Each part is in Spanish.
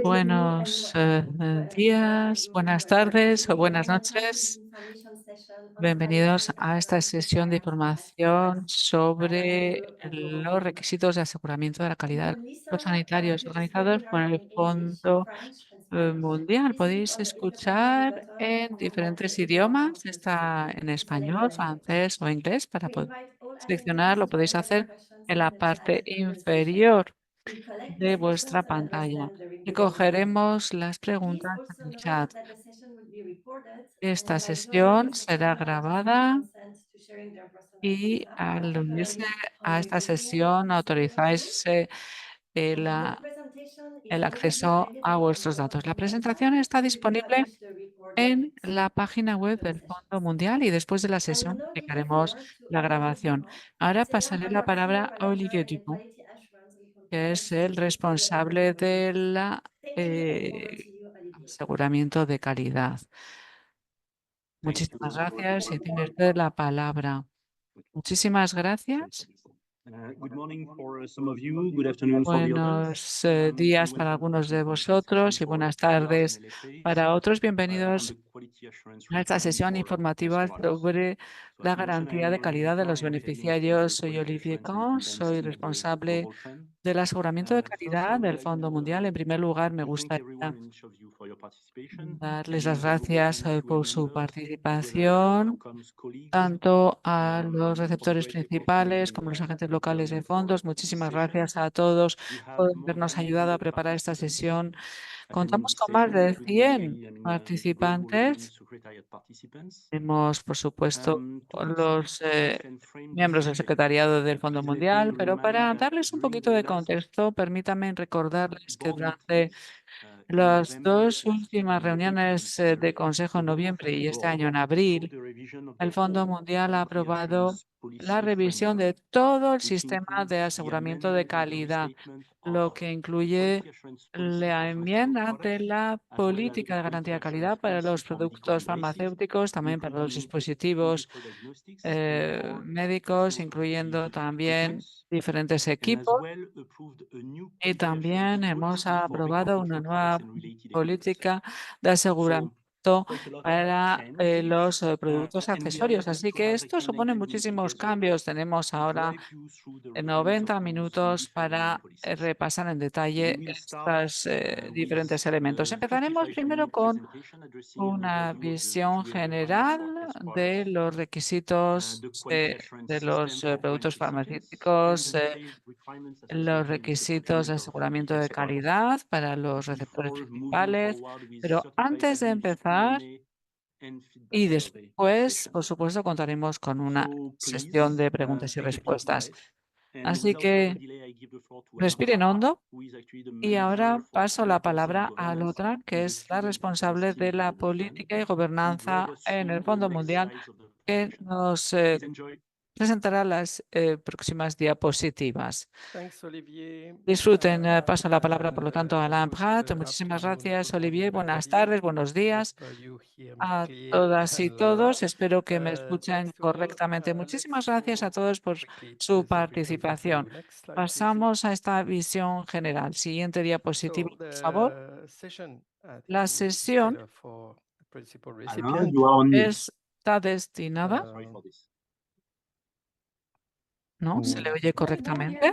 Buenos días, buenas tardes o buenas noches. Bienvenidos a esta sesión de información sobre los requisitos de aseguramiento de la calidad de los sanitarios organizados por el Fondo Mundial. Podéis escuchar en diferentes idiomas, está en español, francés o inglés. Para poder seleccionar lo podéis hacer en la parte inferior de vuestra pantalla y cogeremos las preguntas en el chat. Esta sesión será grabada y al unirse a esta sesión autorizáis el, ah, el acceso a vuestros datos. La presentación está disponible en la página web del Fondo Mundial y después de la sesión publicaremos la grabación. Ahora pasaré la palabra a Olivier Dupont, que es el responsable del aseguramiento de calidad. Muchísimas gracias y tiene usted la palabra. Muchísimas gracias. Good morning for some of you, good afternoon for the others. Buenos días para algunos de vosotros y buenas tardes para otros. Bienvenidos a esta sesión informativa sobre la garantía de calidad de los beneficiarios. Soy Olivier Kahn, soy responsable del aseguramiento de calidad del Fondo Mundial. En primer lugar, me gustaría darles las gracias por su participación, tanto a los receptores principales como a los agentes locales de fondos. Muchísimas gracias a todos por habernos ayudado a preparar esta sesión. Contamos con más de 100 participantes. Tenemos, por supuesto, los miembros del secretariado del Fondo Mundial, pero para darles un poquito de contexto, permítanme recordarles que durante las dos últimas reuniones de Consejo en noviembre y este año en abril, el Fondo Mundial ha aprobado la revisión de todo el sistema de aseguramiento de calidad, lo que incluye la enmienda de la política de garantía de calidad para los productos farmacéuticos, también para los dispositivos médicos, incluyendo también diferentes equipos. Y también hemos aprobado una nueva política de aseguramiento para los productos accesorios. Así que esto supone muchísimos cambios. Tenemos ahora 90 minutos para repasar en detalle estos diferentes elementos. Empezaremos primero con una visión general de los requisitos de los productos farmacéuticos, los requisitos de aseguramiento de calidad para los receptores principales. Pero antes de empezar y después, por supuesto, contaremos con una sesión de preguntas y respuestas. Así que respiren hondo y ahora paso la palabra a Lotra, que es la responsable de la política y gobernanza en el Fondo Mundial, que nos presentará las próximas diapositivas. Thanks, Olivier. Disfruten. Paso la palabra, por lo tanto, a Alain Prat. Good Muchísimas afternoon gracias, to Olivier. Buenas everybody. tardes, buenos días Hope you hear me a clearly todas y and loud. todos. Espero que me escuchen Thanks to all. correctamente. Muchísimas Let's gracias a move todos por quickly su to the briefing participación. view. Next slide, please. Pasamos a esta visión general. Siguiente diapositiva, So por favor. the session, I think, La is sesión better for the principal Alain, recipient. you are on mute. está destinada. ¿No? ¿Se le oye correctamente?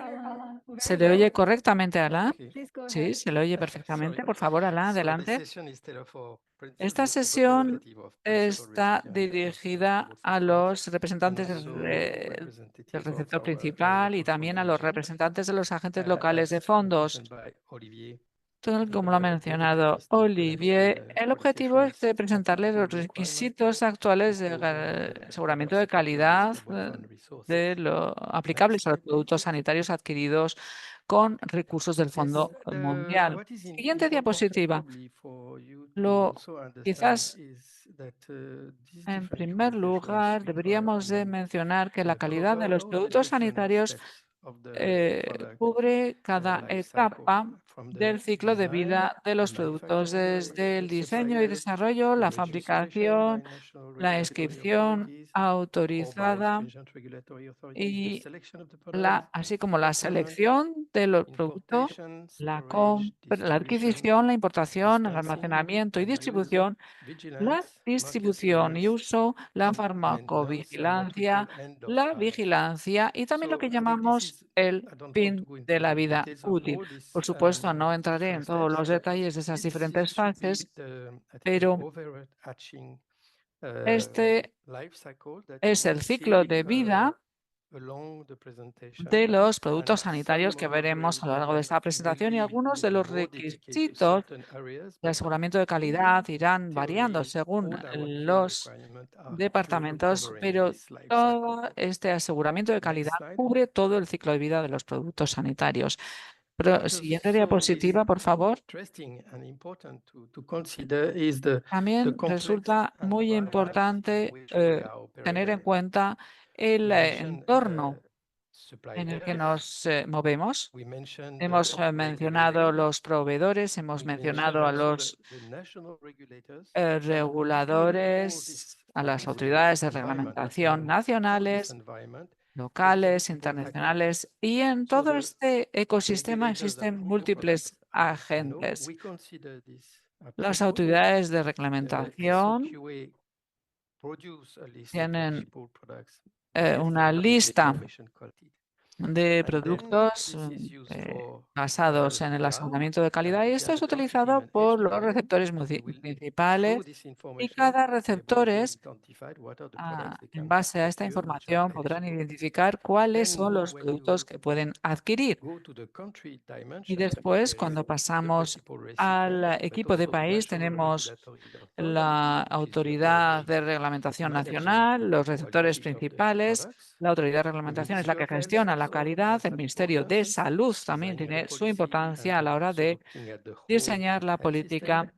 ¿Se le oye correctamente, Alain? Okay. Sí, se le oye perfectamente. Por favor, Alain, So this adelante. session is better for Esta principal sesión representative of principal está recipient of dirigida both a systems los representantes and also del representative of receptor our area principal y network también a los coordination. representantes de los agentes locales de As fondos. mentioned by Olivier, Tal como lo ha the objective mencionado is to present Olivier, the el quality objetivo es assurance de presentarle los applicable requirement requisitos actuales de imposing the aseguramiento de diversity of these calidad global fund de resources. lo Next aplicables a los slide, please. productos sanitarios adquiridos con recursos del Yes, Fondo Mundial. what is Siguiente important diapositiva. probably for you to Lo also understand quizás is that these en different primer quality assurance lugar, deberíamos de requirement mencionar que la calidad de cover los all the productos different sanitarios steps of the product cubre cada life cycle, etapa from the del ciclo de design, vida de the los productos, manufacturing, desde el the diseño y supplier, desarrollo, the la registration by fabricación, national la regulatory inscripción authorities or by autorizada stringent regulatory authorities, the y selection of the product, así como la procurement, selección del producto, la adquisición, la importación, el almacenamiento y distribución, la distribución y uso, la farmacovigilancia, la vigilancia y también lo que llamamos el fin de la vida útil. Por supuesto, no entraré en todos los detalles de esas diferentes fases, pero este es el ciclo de vida de los productos sanitarios que veremos a lo largo de esta presentación, y algunos de los requisitos de aseguramiento de calidad irán variando según los departamentos, pero todo este aseguramiento de calidad cubre todo el ciclo de vida de los productos sanitarios. Siguiente diapositiva, por favor. También resulta muy importante tener en cuenta el entorno en el que nos movemos. Hemos mencionado los proveedores, hemos mencionado a los reguladores, a las autoridades de reglamentación nacionales, locales, internacionales, y en todo este ecosistema existen múltiples agentes. Las autoridades de reglamentación tienen una lista de productos basados en el aseguramiento de calidad, y esto es utilizado por los receptores principales, y cada receptores en base a esta información podrán identificar cuáles son los productos que pueden adquirir. Y después, cuando pasamos al equipo de país, tenemos la autoridad de reglamentación nacional, los receptores principales. La autoridad de reglamentación es la que gestiona la calidad. El Ministerio de Salud también tiene su importancia a la hora de diseñar la política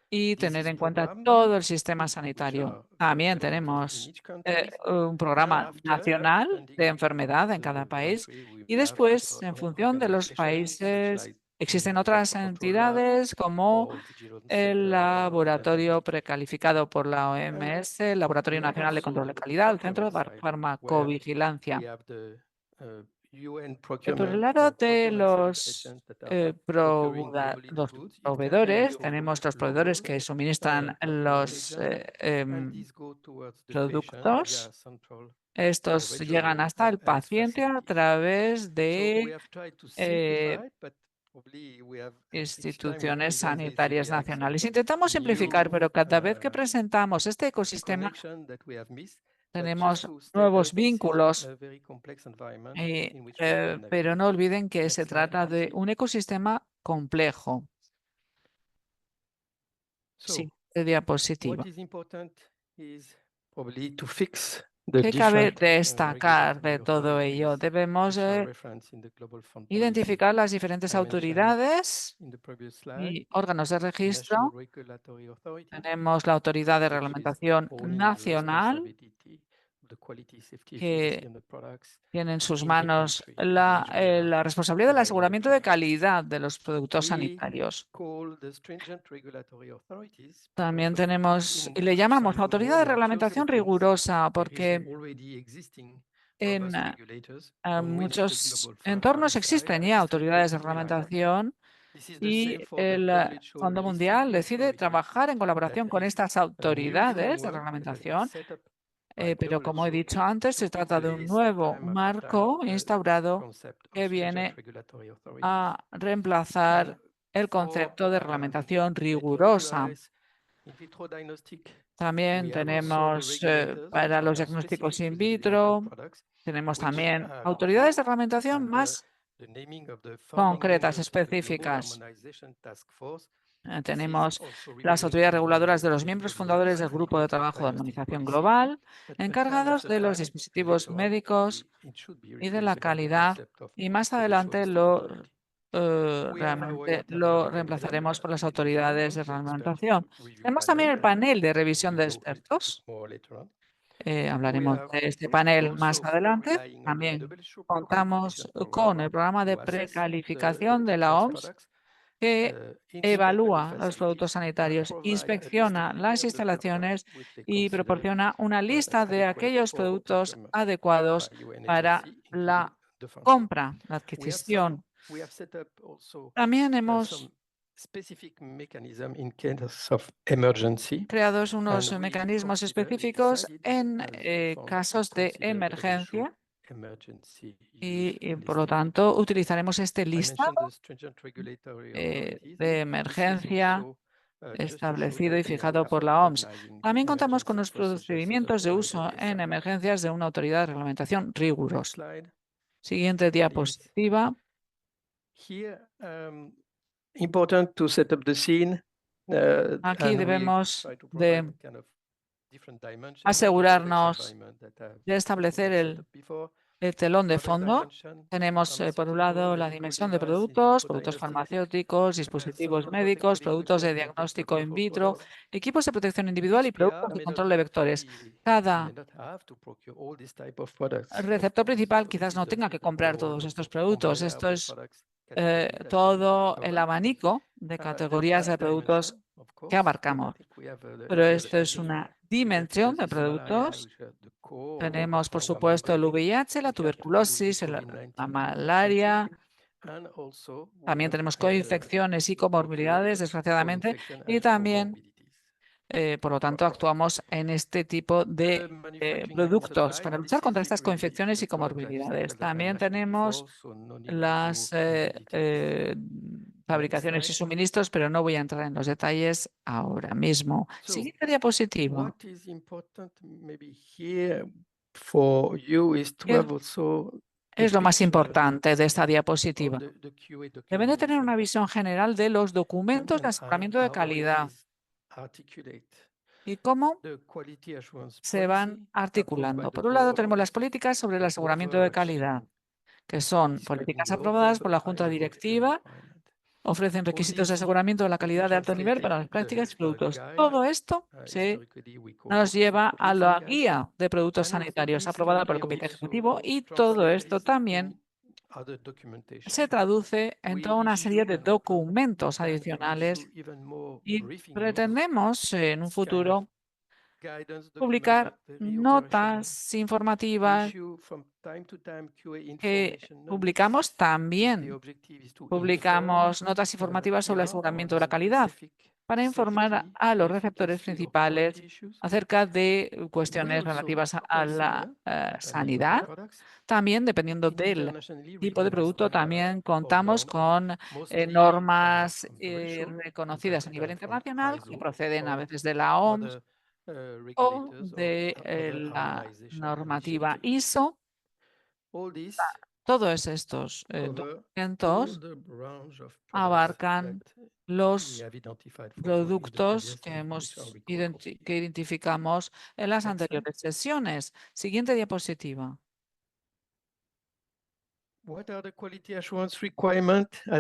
y tener en cuenta todo el sistema sanitario. También tenemos un programa nacional de enfermedad en cada país, y después, en función de los países, existen otras entidades como el laboratorio precalificado por la OMS, el Laboratorio Nacional de Control de Calidad, el Centro de Farmacovigilancia. Por el lado de los proveedores, tenemos los proveedores que suministran los productos. Estos llegan hasta el paciente a través de instituciones sanitarias nacionales. Intentamos simplificar, pero cada vez que presentamos este ecosistema tenemos nuevos vínculos, pero no olviden que se trata de un ecosistema complejo. Siguiente diapositiva. ¿Qué cabe destacar de todo ello? Debemos identificar las diferentes autoridades y órganos de registro. Tenemos la Autoridad de Reglamentación Nacional, que tiene en sus manos la responsabilidad del aseguramiento de calidad de los productos sanitarios. También tenemos, y le llamamos Autoridad de Reglamentación Rigurosa, porque en muchos entornos existen ya autoridades de reglamentación, y el Fondo Mundial decide trabajar en colaboración con estas autoridades de reglamentación. Pero como he dicho antes, se trata de un nuevo marco instaurado que viene a reemplazar el concepto de reglamentación rigurosa. También tenemos para los diagnósticos in vitro, tenemos también autoridades de reglamentación más concretas, específicas. Tenemos las autoridades reguladoras de los miembros fundadores del Grupo de Trabajo de Armonización Global, encargados de los dispositivos médicos y de la calidad, y más adelante realmente lo reemplazaremos por las autoridades de reglamentación. Tenemos también el panel de revisión de expertos. Hablaremos de este panel más adelante. También contamos con el programa de precalificación de la OMS, que evalúa los productos sanitarios, inspecciona las instalaciones y proporciona una lista de aquellos productos adecuados para la compra, la adquisición También hemos creado unos mecanismos específicos en casos de emergencia y, por lo tanto, utilizaremos este listado de emergencia establecido y fijado por la OMS. También contamos con los procedimientos de uso en emergencias de una autoridad de reglamentación rigurosos. Siguiente diapositiva. Aquí debemos de asegurarnos de establecer el telón de fondo. Tenemos, por un lado, la dimensión de productos farmacéuticos, dispositivos médicos, productos de diagnóstico in vitro, equipos de protección individual y productos de control de vectores. Cada receptor principal quizás no tenga que comprar todos estos productos. Esto es todo el abanico de categorías de productos que abarcamos. Pero esto es una dimensión de productos. Tenemos, por supuesto, el VIH, la tuberculosis, la malaria. También tenemos coinfecciones y comorbilidades, desgraciadamente, y también, por lo tanto, actuamos en este tipo de productos para luchar contra estas coinfecciones y comorbilidades. También tenemos las fabricaciones y suministros, pero no voy a entrar en los detalles ahora mismo. Siguiente diapositiva. ¿Qué es lo más importante de esta diapositiva? Deben de tener una visión general de los documentos de aseguramiento de calidad y cómo se van articulando. Por un lado, tenemos las políticas sobre el aseguramiento de calidad, que son políticas aprobadas por la Junta Directiva, ofrecen requisitos de aseguramiento de la calidad de alto nivel para las prácticas y productos. Todo esto nos lleva a la guía de productos sanitarios aprobada por el Comité Ejecutivo y todo esto también se traduce en toda una serie de documentos adicionales y pretendemos en un futuro publicar notas informativas que publicamos también. Publicamos notas informativas sobre el aseguramiento de la calidad para informar a los receptores principales acerca de cuestiones relativas a la sanidad. También, dependiendo del tipo de producto, también contamos con normas reconocidas a nivel internacional que proceden a veces de la OMS o de normativa ISO. Todos estos documentos abarcan los productos que identificamos en las anteriores sesiones. Siguiente diapositiva.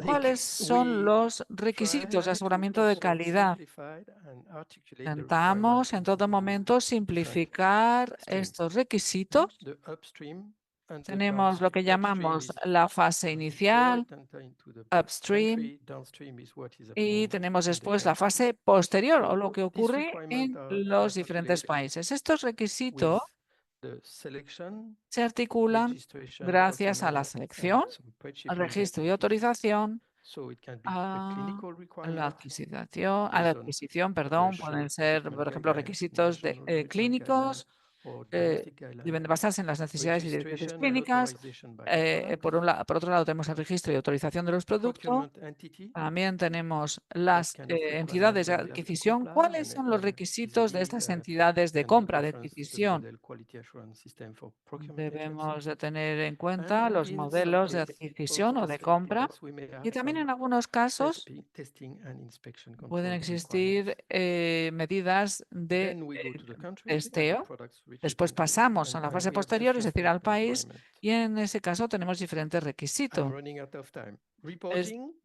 ¿Cuáles son los requisitos de aseguramiento de calidad? Intentamos en todo momento simplificar estos requisitos. Tenemos lo que llamamos la fase inicial, upstream, y tenemos después la fase posterior o lo que ocurre en los diferentes países. Estos requisitos se articulan gracias a la selección, al registro y autorización, a la adquisición, pueden ser, por ejemplo, requisitos clínicos, deben de basarse en las necesidades y directrices clínicas. Por otro lado, tenemos el registro y autorización de los productos. También tenemos las entidades de adquisición. ¿Cuáles son los requisitos de estas entidades de compra, de adquisición? Debemos de tener en cuenta los modelos de adquisición o de compra. Y también en algunos casos pueden existir medidas de testeo. Después pasamos a la fase posterior, es decir, al país, y en ese caso tenemos diferentes requisitos.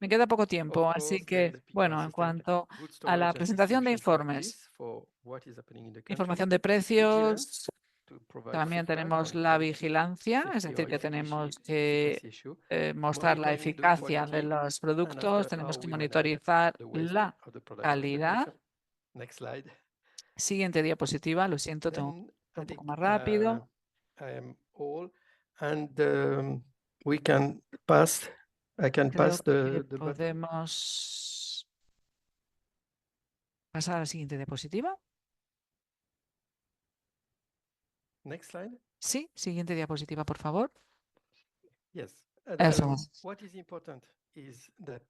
Me queda poco tiempo, así que, bueno, en cuanto a la presentación de informes, información de precios, también tenemos la vigilancia, es decir, que tenemos que mostrar la eficacia de los productos, tenemos que monitorizar la calidad. Siguiente diapositiva, lo siento, tengo que ir un poco más rápido. I can Creo pass que the button. podemos pasar a la siguiente diapositiva. Next slide. Sí, siguiente diapositiva, por favor. Yes. Eso es. What is important is that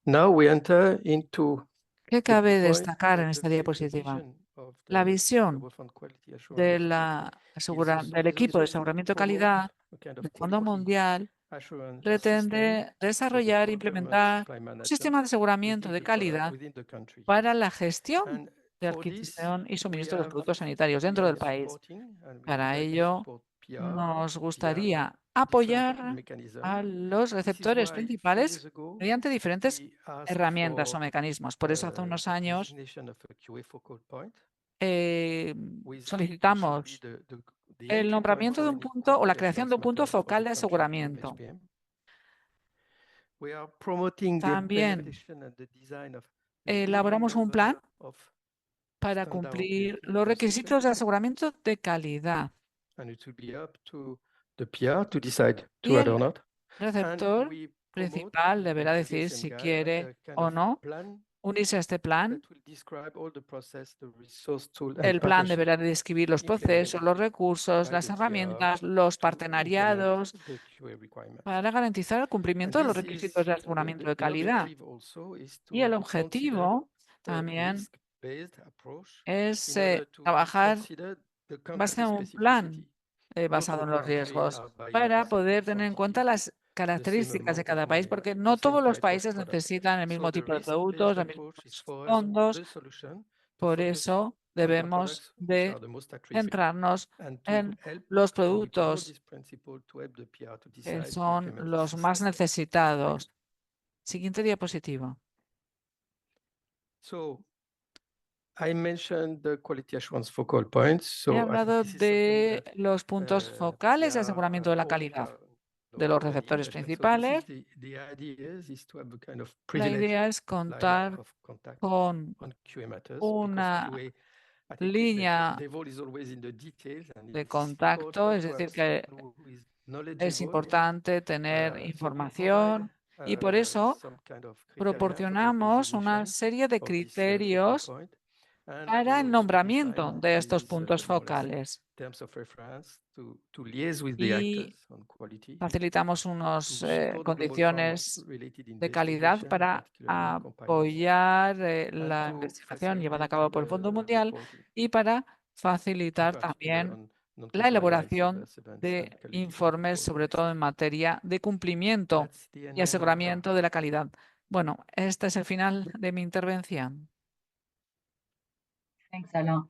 now we enter into ¿Qué the cabe key point, destacar en the esta vi- the diapositiva? vision of La the visión Global Fund Quality Assurance del is equipo de also aseguramiento de promote calidad a kind of del Fondo quality Mundial assurance system pretende for the desarrollar e procurement implementar supply un management sistema de aseguramiento within de the product, calidad within the country. para la gestión And de for this, adquisición y we suministro de los have productos sanitarios dentro del país. supporting, and we would Para like to ello, support PR nos via gustaría different apoyar mechanisms. a los This is receptores why 3 principales years ago, mediante diferentes we asked herramientas o for mecanismos. Por eso, hace unos the años designation of a QA focal point which should be solicitamos the el entry point nombramiento de for un any punto o la quality creación de un assurance punto matter for focal the de country of aseguramiento. HPM. We are promoting the También implementation and the design of a elaboramos un minimum plan number of para standard cumplir operating los requisitos de procedures, aseguramiento de calidad. and it will be up to the PR to decide Y to add or el not. receptor We promote principal deberá the decidir si DSM guide, quiere a kind o of no plan unirse a este plan. that will describe all the process, the resource tool and El plan partnership deberá describir los procesos, implemented los recursos, by las the PR herramientas, los to implement partenariados the QA requirements. para garantizar el And cumplimiento de los this requisitos is de aseguramiento de the calidad. objective also is Y el to consider objetivo a también risk-based approach es in order to trabajar consider the base country en un plan specificity. basado Not en all los countries riesgos are buying para the same poder tener en cuenta quantity, las the same características de amount of cada país, money, porque the no same todos los type of países product. necesitan el So mismo the tipo de risk-based productos, los mismos approach is for us fondos. the solution to Por focus eso on the debemos products which de are the most at risk centrarnos and to en help, los and we promote productos this principle to help the PR to que decide to son implement the los system. más necesitados. Siguiente diapositiva. So I mentioned the quality assurance focal points. He So I think hablado this is something de that los puntos focales de PR aseguramiento de la all calidad PR de know los already. receptores But so this principales. is the idea is to have a kind of La privileged idea es line contar of contact con on QA matters because una QA, I think línea the devil is always in the details, and de it's contacto, important es to have decir, que someone who is es knowledgeable. importante tener So we información provide y por eso some kind of criteria for the proporcionamos una designation serie de of this focal criterios point. And para we el also nombramiento define de estos these puntos more or less focales terms of reference to liaise with the y actors on quality, facilitamos to unas support Global condiciones Fund related de calidad investigation, para particularly on compliance, apoyar and la to investigación llevada a facilitate cabo por el Fondo Mundial reporting, y para in facilitar particular también on la non-compliance, elaboración adverse events, de and quality informes, control sobre todo risk. en materia de cumplimiento That's the end y of my talk. aseguramiento de la calidad. Bueno, este es el final de mi intervención. Thanks, Alain.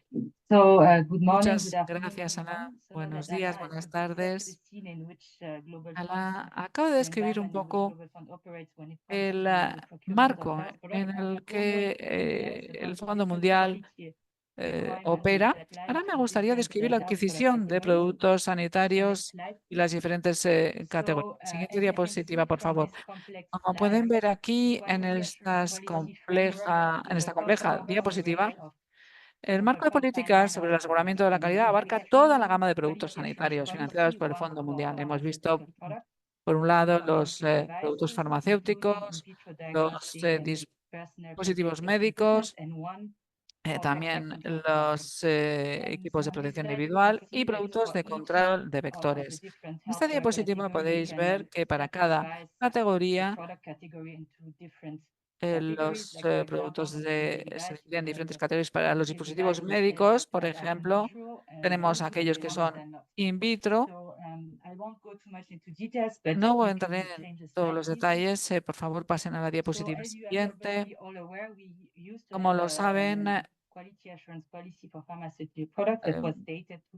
So, good morning, Muchas good afternoon, gracias, Ana. everyone. So Buenos that días, Alain buenas has set the tardes. scene in which Global Ana Fund, acaba de the describir un environment in which poco Global Fund operates when it comes el to the procurement of marco health products. en And el before que going into details el about the Fondo different Mundial quality requirements opera. that lie Ahora me to gustaría different describir la health product adquisición de categories. productos So next sanitarios slide, y las please. diferentes categorías. So, Siguiente as you can diapositiva, see por from favor. this complex Como pueden slide, ver the aquí en quality assurance policy framework esta will compleja cover a diapositiva, range of el Global marco de Fund políticas timeline sobre of el aseguramiento de la calidad abarca toda la gama de productos sanitarios financiados por el Fondo Mundial. Hemos visto, por un lado, los productos farmacéuticos, los dispositivos médicos, también los equipos de protección individual y productos de control de vectores. En esta diapositiva podéis ver que para cada categoría los productos se dividen en diferentes categorías. Para los dispositivos médicos, por ejemplo, tenemos aquellos que son in vitro. No voy a entrar en todos los detalles. Por favor, pasen a la diapositiva siguiente. Como lo saben,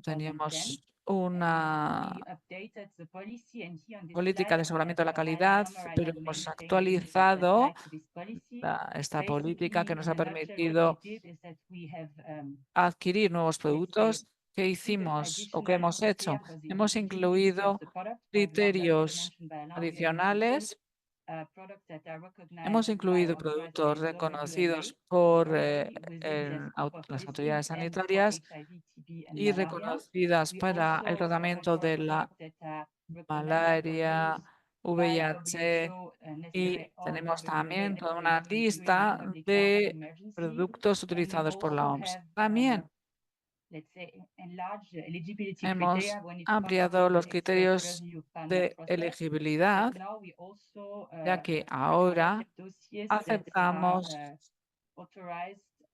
teníamos una política de aseguramiento de la calidad, pero hemos actualizado esta política que nos ha permitido adquirir nuevos productos. ¿Qué hicimos o qué hemos hecho? Hemos incluido criterios adicionales. Hemos incluido productos reconocidos por las autoridades sanitarias y reconocidas para el tratamiento de la malaria, VIH y tenemos también toda una lista de productos utilizados por la OMS. También hemos ampliado los criterios de elegibilidad, ya que ahora aceptamos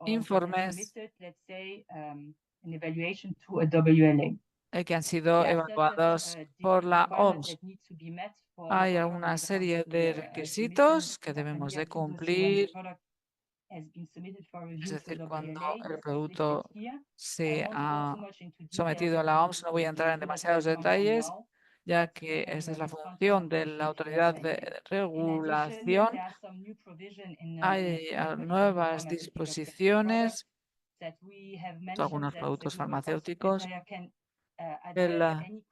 informes que han sido evaluados por la OMS. Hay una serie de requisitos que debemos de cumplir, es decir, cuando el producto se ha sometido a la OMS. No voy a entrar en demasiados detalles, ya que esa es la función de la autoridad de regulación. Hay nuevas disposiciones, algunos productos farmacéuticos. El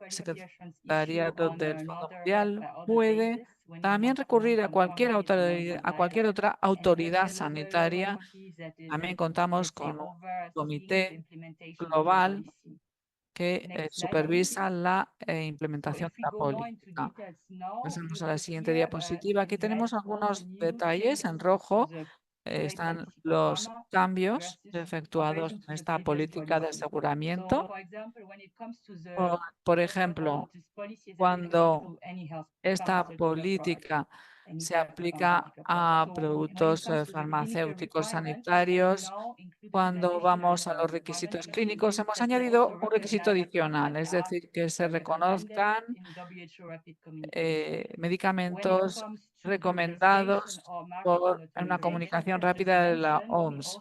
Secretariado del Fondo Mundial puede también recurrir a cualquier otra autoridad sanitaria. También contamos con un comité global que supervisa la implementación de la política. Pasamos a la siguiente diapositiva. Aquí tenemos algunos detalles en rojo. Están los cambios efectuados en esta política de aseguramiento. Por ejemplo, cuando esta política se aplica a productos farmacéuticos sanitarios, cuando vamos a los requisitos clínicos, hemos añadido un requisito adicional, es decir, que se reconozcan medicamentos recomendados por una comunicación rápida de la OMS.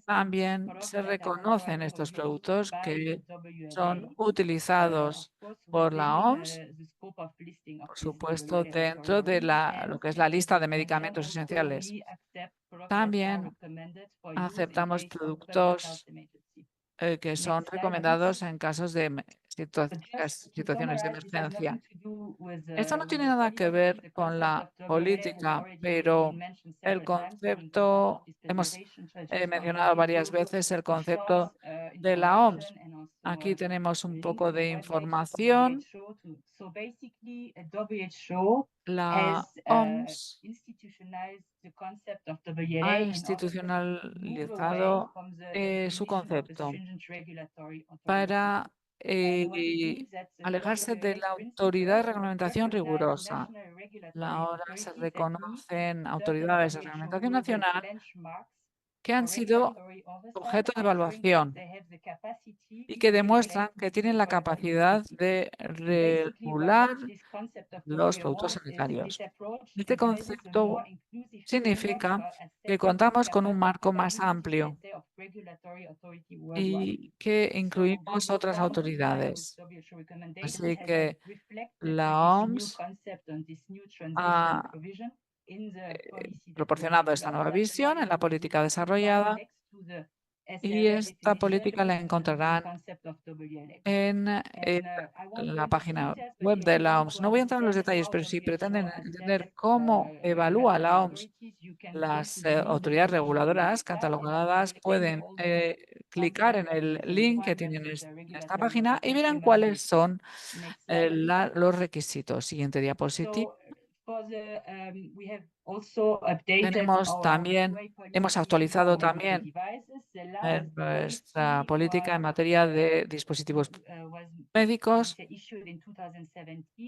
También se reconocen estos productos que son utilizados por la OMS, por supuesto, dentro de lo que es la lista de medicamentos esenciales. También aceptamos productos que son recomendados en casos de situaciones de emergencia. Esto no tiene nada que ver con la política, pero el concepto, hemos mencionado varias veces el concepto de la OMS. Aquí tenemos un poco de información. La OMS ha institucionalizado su concepto para alejarse de la autoridad de reglamentación rigurosa. Ahora se reconocen autoridades de reglamentación nacional que han sido objeto de evaluación y que demuestran que tienen la capacidad de regular los productos sanitarios. Este concepto significa que contamos con un marco más amplio y que incluimos otras autoridades. Así que la OMS ha proporcionado esta nueva visión en la política desarrollada y esta política la encontrarán en la página web de la OMS. No voy a entrar en los detalles, pero si pretenden entender cómo evalúa la OMS las autoridades reguladoras catalogadas, pueden clicar en el link que tienen en esta página y verán cuáles son los requisitos. Siguiente diapositiva. Hemos actualizado también nuestra política en materia de dispositivos médicos.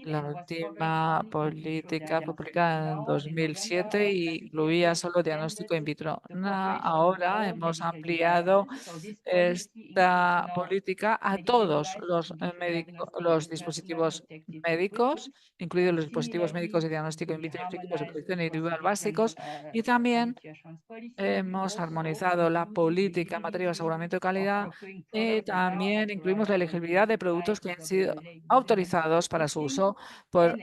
La última política fue publicada en 2007 y incluía solo diagnóstico in vitro. Ahora hemos ampliado esta política a todos los dispositivos médicos, incluidos los dispositivos médicos de diagnóstico in vitro y equipos de protección individual básicos, y también hemos armonizado la política en materia de aseguramiento de calidad y también incluimos la elegibilidad de productos que han sido autorizados para su uso por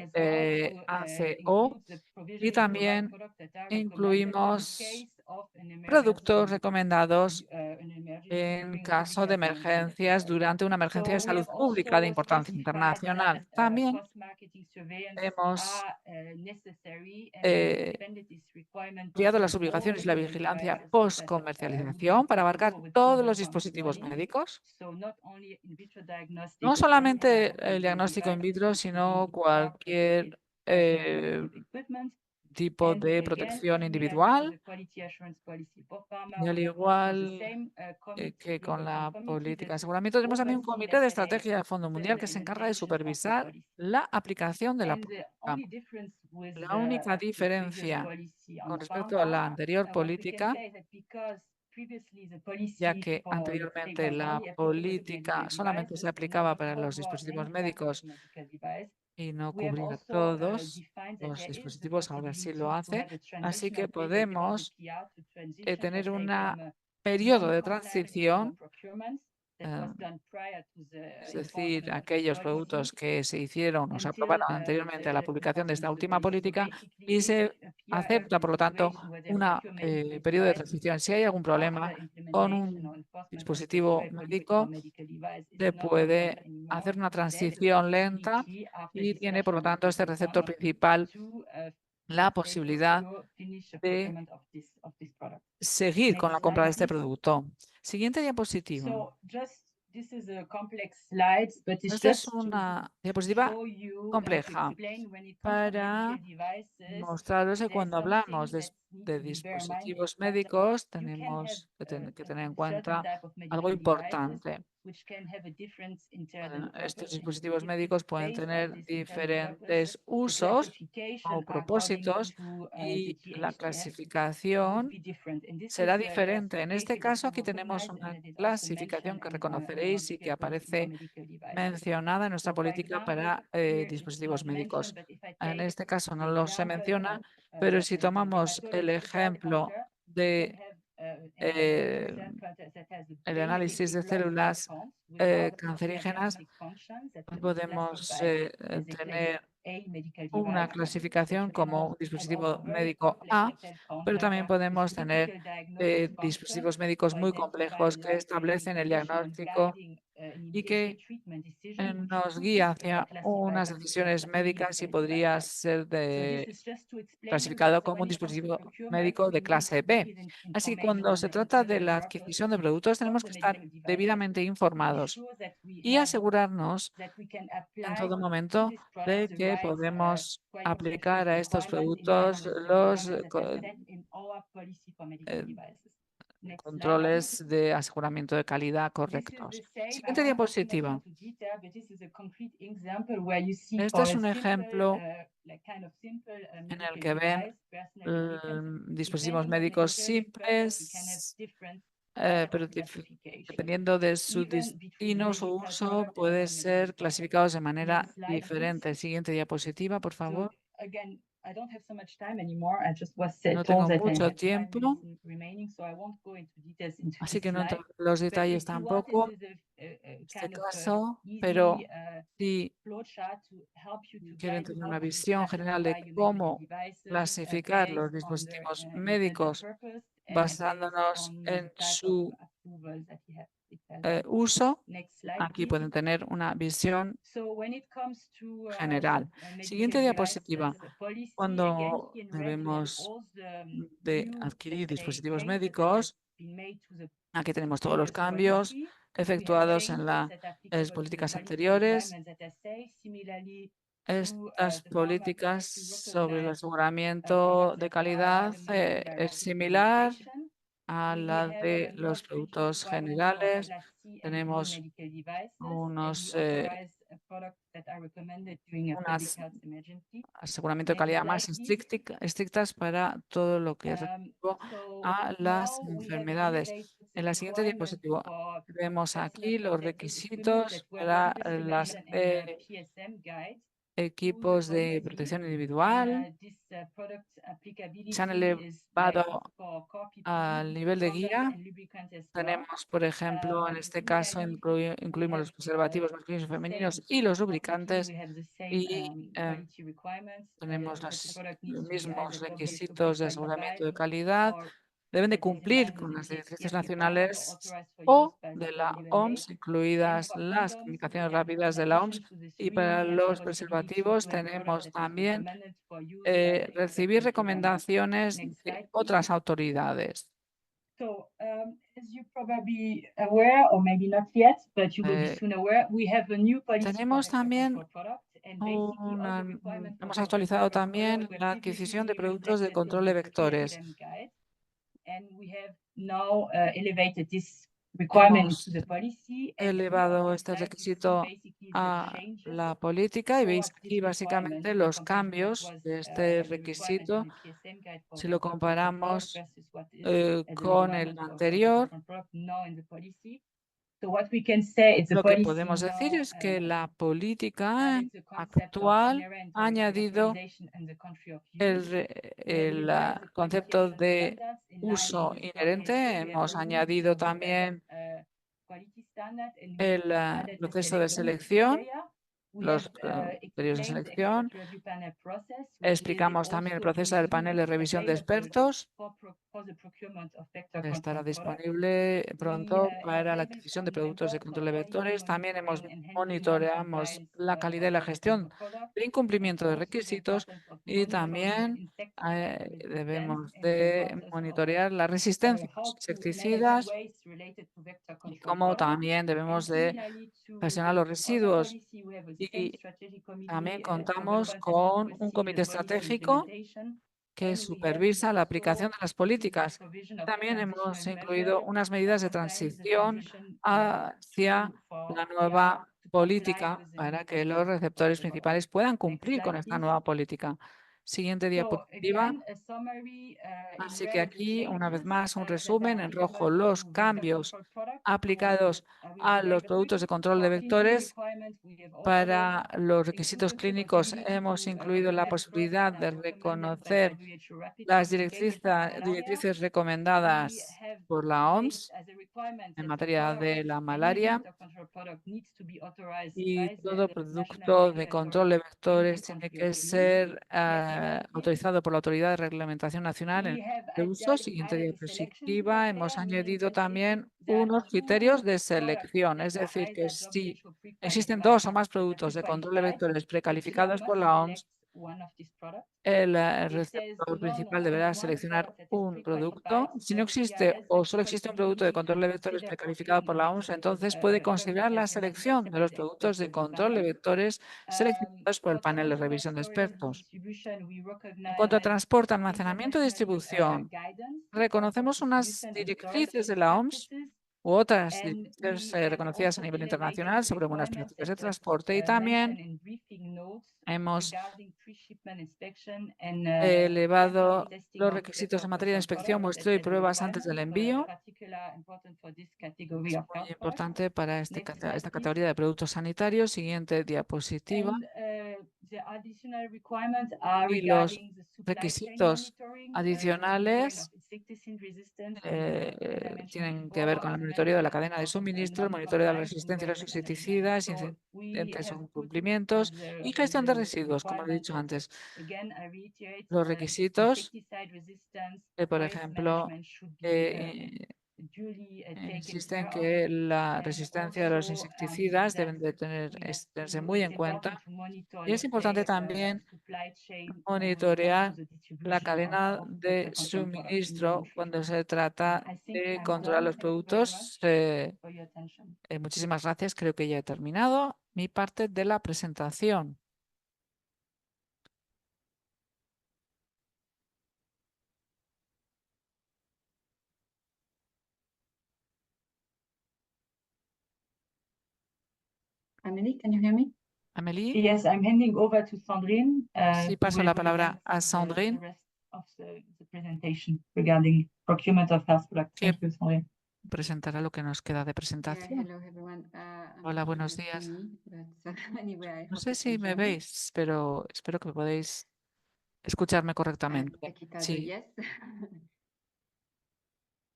ACO y también incluimos productos recomendados en caso de emergencias durante una emergencia de salud pública de importancia internacional. También hemos ampliado las obligaciones y la vigilancia post-comercialización para abarcar todos los dispositivos médicos. No solamente el diagnóstico in vitro, sino cualquier tipo de protección individual. Y al igual que con la política de aseguramiento, tenemos también un comité de estrategia del Fondo Mundial que se encarga de supervisar la aplicación de la política. La única diferencia con respecto a la anterior política, ya que anteriormente la política solamente se aplicaba para los dispositivos médicos y no cubría todos los dispositivos, ahora sí lo hace. Así que podemos tener un periodo de transición, es decir, aquellos productos que se hicieron o se aprobaron anteriormente a la publicación de esta última política, y se acepta, por lo tanto, un periodo de transición. Si hay algún problema con un dispositivo médico, se puede hacer una transición lenta y tiene, por lo tanto, este receptor principal la posibilidad de seguir con la compra de este producto. Siguiente diapositiva. Esta es una diapositiva compleja para mostraros que cuando hablamos de dispositivos médicos tenemos que tener en cuenta algo importante. Estos dispositivos médicos pueden tener diferentes usos o propósitos y la clasificación será diferente. En este caso, aquí tenemos una clasificación que reconoceréis y que aparece mencionada en nuestra política para dispositivos médicos. En este caso no lo se menciona, pero si tomamos el ejemplo de el análisis de células cancerígenas, podemos tener una clasificación como un dispositivo médico A, pero también podemos tener dispositivos médicos muy complejos que establecen el diagnóstico y que nos guía hacia unas decisiones médicas y podría ser clasificado como un dispositivo médico de clase B. Así que cuando se trata de la adquisición de productos tenemos que estar debidamente informados y asegurarnos en todo momento de que podemos aplicar a estos productos los controles de aseguramiento de calidad correctos. Siguiente diapositiva. Este es un ejemplo en el que ven dispositivos médicos simples, pero dependiendo de su destino, su uso, puede ser clasificados de manera diferente. Siguiente diapositiva, por favor. No tengo mucho tiempo, así que no entro en los detalles tampoco en este caso, pero si quieren tener una visión general de cómo clasificar los dispositivos médicos basándonos en su uso, aquí pueden tener una visión general. Siguiente diapositiva. Cuando debemos de adquirir dispositivos médicos, aquí tenemos todos los cambios efectuados en las políticas anteriores. Estas políticas sobre el aseguramiento de calidad es similar a la de los productos generales. Tenemos unos aseguramiento de calidad más estrictas para todo lo que es relativo a las enfermedades. En la siguiente diapositiva vemos aquí los requisitos para los equipos de protección individual. Se han elevado al nivel de guía. Tenemos, por ejemplo, en este caso incluimos los preservativos masculinos y femeninos y los lubricantes, y tenemos los mismos requisitos de aseguramiento de calidad. Deben de cumplir con las directrices nacionales o de la OMS, incluidas las comunicaciones rápidas de la OMS. Y para los preservativos tenemos también recibir recomendaciones de otras autoridades. So, as you're probably aware, or maybe not yet, but you will be soon aware, we have a new policy tenemos for vector también control products, and basically all the requirements for hemos vector actualizado control también products were la previously adquisición de productos de reflected in control de the vectores. KSM guide, and we have now elevated this requirement Hemos into the policy. And elevado este requisito a la política y veis aquí básicamente los cambios de este requisito si lo comparamos con el anterior. Lo que podemos decir es que la política actual ha añadido el concepto de uso inherente. Hemos añadido también el proceso de selección, los criterios de selección. Explicamos también el proceso del panel de revisión de expertos. Estará disponible pronto para la adquisición de productos de control de vectores. También monitoreamos la calidad y la gestión del incumplimiento de requisitos y también debemos de monitorear la resistencia a los insecticidas y como también debemos de gestionar los residuos. Y también contamos con un comité estratégico que supervisa la aplicación de las políticas. También hemos incluido unas medidas de transición hacia la nueva política para que los receptores principales puedan cumplir con esta nueva política. Siguiente diapositiva. Así que aquí, una vez más, un resumen en rojo, los cambios aplicados a los productos de control de vectores. Para los requisitos clínicos hemos incluido la posibilidad de reconocer las directrices recomendadas por la OMS en materia de la malaria, y todo producto de control de vectores tiene que ser autorizado por la Autoridad de Reglamentación Nacional en de uso. Siguiente diapositiva. Hemos añadido también unos criterios de selección, es decir, que si existen 2 o más productos de control de vectores precalificados por la OMS, el receptor principal deberá seleccionar un producto. Si no existe o solo existe un producto de control de vectores precalificado por la OMS, entonces puede considerar la selección de los productos de control de vectores seleccionados por el panel de revisión de expertos. En cuanto a transporte, almacenamiento y distribución, reconocemos unas directrices de la OMS u otras directrices reconocidas a nivel internacional sobre buenas prácticas de transporte, y también hemos elevado los requisitos en materia de inspección, muestreo y pruebas antes del envío. Es muy importante para esta categoría de productos sanitarios. Siguiente diapositiva. Y los requisitos adicionales tienen que ver con el monitoreo de la cadena de suministro, el monitoreo de la resistencia a los insecticidas, incidentes o incumplimientos y gestión de residuos, como he dicho antes. Los requisitos, por ejemplo, insisten que la resistencia a los insecticidas deben de tenerse muy en cuenta, y es importante también monitorear la cadena de suministro cuando se trata de controlar los productos. Muchísimas gracias. Creo que ya he terminado mi parte de la presentación. Amélie, can you hear me? Amélie. Yes, I'm handing over to Sandrine. Sí, paso la palabra a Sandrine. Que presentará lo que nos queda de presentación. Hola, buenos días. No sé si me veis, pero espero que podéis escucharme correctamente. Sí.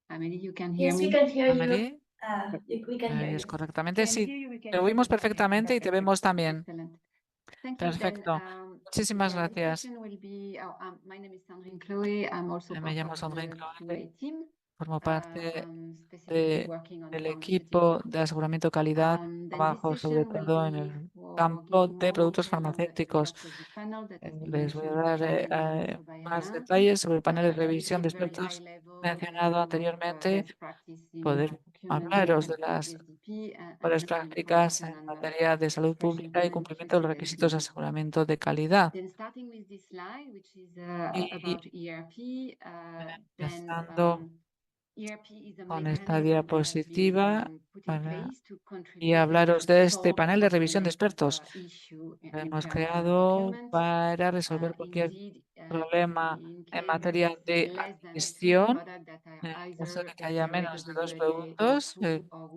Amélie, you can hear me. Amélie, ¿me oyes correctamente? Sí, te oímos perfectamente y te vemos también. Perfecto. Muchísimas gracias. Me llamo Sandrine Chloé. Formo parte del equipo de aseguramiento de calidad. Trabajo sobre todo en el campo de productos farmacéuticos. Les voy a dar más detalles sobre el panel de revisión de expertos mencionado anteriormente. Poder hablaros de las mejores prácticas en materia de salud pública y cumplimiento de los requisitos de aseguramiento de calidad. Y empezando con esta diapositiva y hablaros de este panel de revisión de expertos que hemos creado para resolver cualquier problema en materia de admisión, en el caso de que haya menos de 2 productos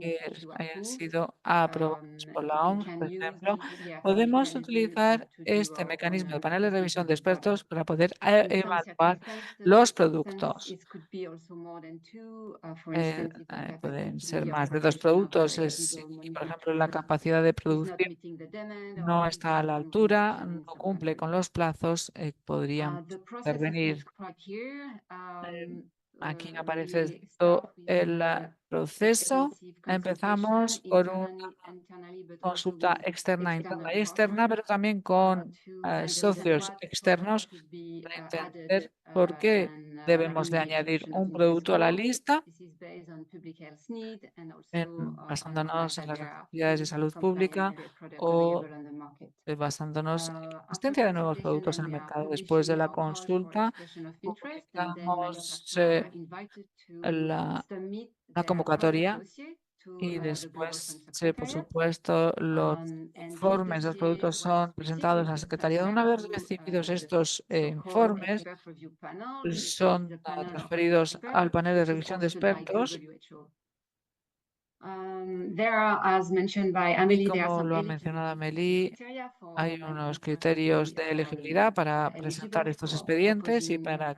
que hayan sido aprobados por la OMS, por ejemplo, podemos utilizar este mecanismo de panel de revisión de expertos para poder evaluar los productos. Pueden ser más de 2 productos. Si, por ejemplo, la capacidad de producción no está a la altura, no cumple con los plazos, podríamos intervenir. Aquí aparece esto, el proceso. Empezamos por una consulta externa, interna y externa, pero también con socios externos para entender por qué debemos de añadir un producto a la lista, basándonos en las necesidades de salud pública o basándonos en la existencia de nuevos productos en el mercado. Después de la consulta, publicamos la convocatoria y después, por supuesto, los informes de los productos son presentados a la Secretaría. Una vez recibidos estos informes, son transferidos al panel de revisión de expertos. Y como lo ha mencionado Amélie, hay unos criterios de elegibilidad para presentar estos expedientes y para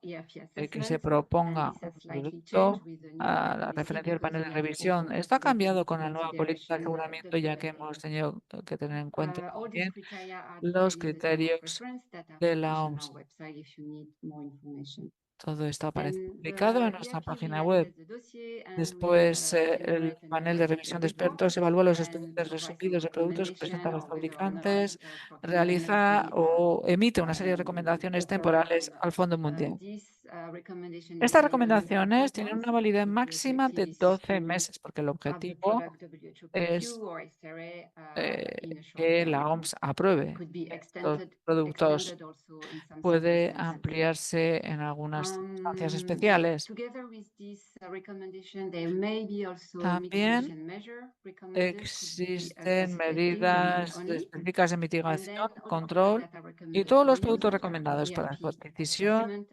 que se proponga un producto a la referencia del panel de revisión. Esto ha cambiado con la nueva política de aseguramiento, ya que hemos tenido que tener en cuenta también los criterios de la OMS. Todo esto aparece publicado en nuestra página web. Después, el panel de revisión de expertos evalúa los expedientes resumidos de productos que presentan los fabricantes, realiza o emite una serie de recomendaciones temporales al Fondo Mundial. Estas recomendaciones tienen una validez máxima de 12 meses, porque el objetivo es que la OMS apruebe estos productos. Puede ampliarse en algunas circunstancias especiales. También existen medidas específicas de mitigación, control y todos los productos recomendados para su adquisición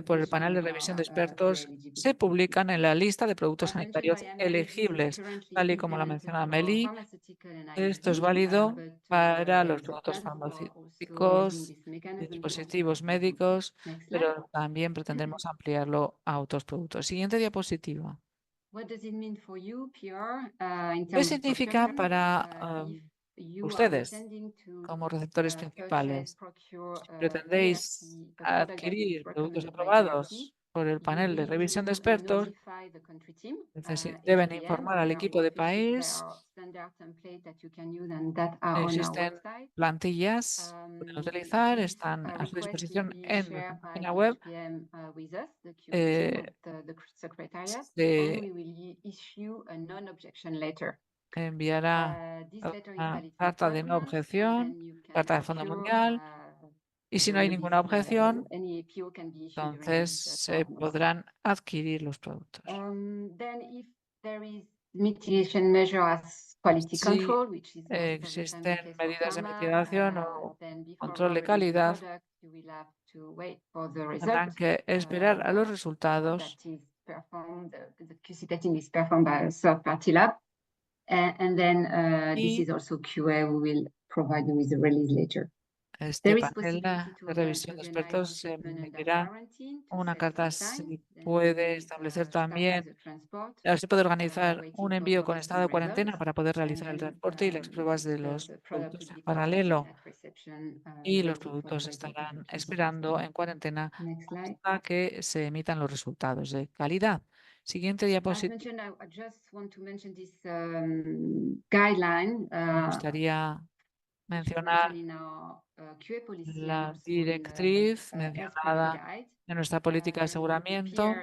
por el panel de revisión de expertos se publican en la lista de productos sanitarios elegibles, tal y como la menciona Amélie. Esto es válido para los productos farmacéuticos, dispositivos médicos, pero también pretendemos ampliarlo a otros productos. Siguiente diapositiva. ¿Qué significa para ustedes como receptores principales? Si pretendéis adquirir productos aprobados por el panel de revisión de expertos, deben informar al equipo de país. Existen plantillas que pueden utilizar, están a su disposición en nuestra página web. Se enviará una carta de no objeción, carta del Fondo Mundial, y si no hay ninguna objeción, entonces se podrán adquirir los productos. Si existen medidas de mitigación o control de calidad, tendrán que esperar a los resultados. Este panel de revisión de expertos se emitirá una carta. Se puede establecer también, se puede organizar un envío con estado de cuarentena para poder realizar el transporte y las pruebas de los productos en paralelo. Y los productos estarán esperando en cuarentena hasta que se emitan los resultados de calidad. Siguiente As diapositiva. mentioned, I just want to mention this guideline. Me gustaría mencionar mentioned in our QA policy and la also in the directriz health quality mencionada guide. en nuestra política de aseguramiento.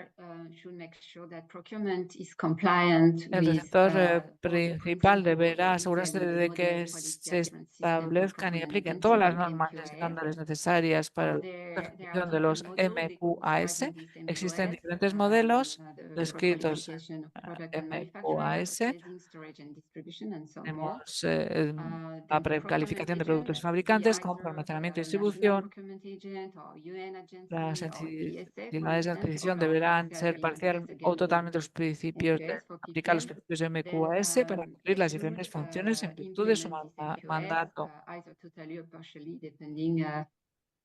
Should make sure that procurement is compliant El with receptor all the principal content deberá provided asegurarse and the de model que quality se assurance system for establezcan y procurement apliquen and todas las TPP and normas y QAS. estándares necesarias para la There are ejecución de los different models. They MQAS. describe in this Existen MQAS, diferentes modelos the descritos qualification of en product and manufacturing, MQAS. purchasing, storage and distribution, and so more. Tenemos la Then the precalificación de procurement productos agent fabricantes be como either almacenamiento y a national distribución. procurement agent or UN agency Las or PSA, for entidades de instance, adquisición or deberán ser partially parcial invest o again totalmente los principios de MQAS for aplicar los PPM. principios de Then MQAS para cumplir they las should diferentes funciones en virtud de su implement this MQAS mandato. either totally or partially, depending, for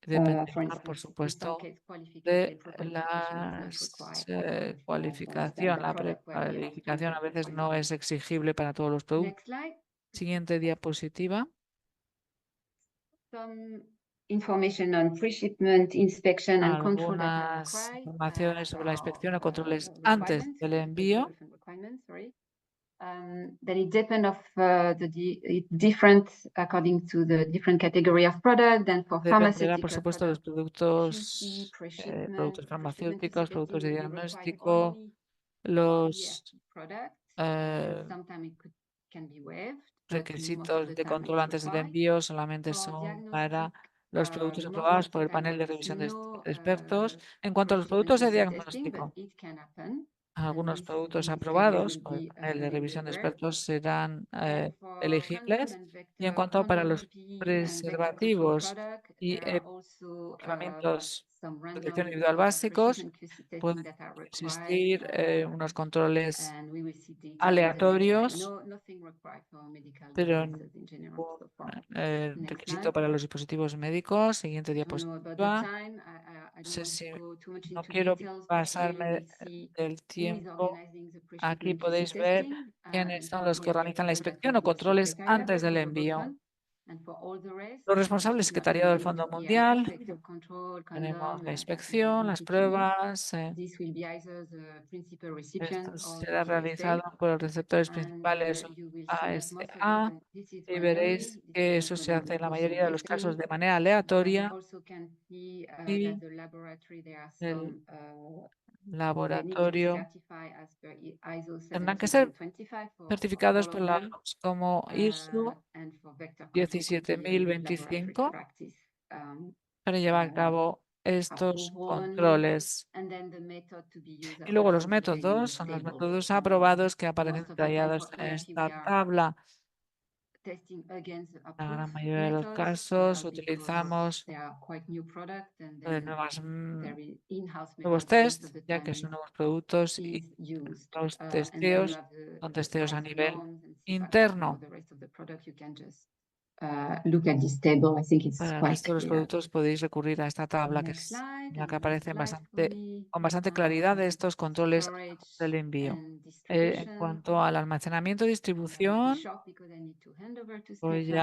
Dependerá, por instance, in some supuesto, case, de pre-qualification is not las required for cualificación. La product where we have precalificación a veces for no es exigible para todos los productos. Next slide. Siguiente diapositiva. Some information on pre-shipment inspection and control that are Algunas required, informaciones sobre la inspección o controles antes requirements, del total envío. different requirements, sorry. That it depend of it different according to the different category of product. And for Dependerá, por pharmaceutical supuesto, de los products, productos, pre-shipment, productos pre-shipment farmacéuticos, productos de inspecting will be required diagnóstico, only los product. Sometimes it can be waived, but most of requisitos the de time control it's antes del required. envío solamente For son para diagnostic, los productos most aprobados of por the el time panel de there is revisión de no expertos. En cuanto a los pre-shipment productos de QC testing, diagnóstico, but it can happen. algunos This productos figure aprobados will por el be panel de revisión de eligible. expertos serán And for elegibles. condom and Y en vector, cuanto para condom, los PPE and vector control preservativos product, y there are also equipamientos some de protección random individual básicos, pre-shipment QC testing pueden that are required. existir unos controles And we will see data in the next aleatorios, slide. Nothing required for medical pero devices in general so far. Next requisito slide. para los dispositivos médicos. Siguiente I don't know about the diapositiva. time. I don't sé want si to go too much no into quiero details, but here you pasarme will see del who is tiempo. organizing the Aquí pre-shipment QC podéis ver testing. quiénes And son for los que the organizan la approval, that inspección will o be the controles Secretariat antes del of the Global envío. Fund. And for all the rest, Los responsables del pre-shipment Secretariado del QC, Fondo EIS, Mundial. vector control, Tenemos condom, la inspección, las PPE. pruebas. This will be either the principal Esto recipient or será the realizado PSA. por los receptores And principales you will see that most of ASA this is y randomly. veréis This que is eso not se hace en la also mayoría de los casos testing. de manera And aleatoria also can see y that the laboratory, there are el some laboratorio certify as per ISO tendrán que ser 17025 for certificados all por of la them. como ISO And for vector control, could be laboratory 17025 practice. para llevar a cabo estos approval. controles. And then the method to be used Y luego are los also detailed in métodos this son los table. métodos aprobados que aparecen Most of the time detallados for en ERP, esta we are tabla. testing against the En la gran approved mayoría de los methods, casos because utilizamos they are quite new product, and then nuevos in-house nuevos methods most test, of the ya time que son nuevos productos y is used. los And then you testeos have son the testeos a size nivel norms and CFAC. interno. For the rest of the product, you can just look at this table. I think it's Para el quite resto de los clear. productos podéis recurrir a esta tabla Next slide, en la que and last aparecen slide for me. con bastante claridad de estos controles Storage del envío. and En distribution. cuanto al almacenamiento y distribución, Short because I need to hand over to voy Stefan.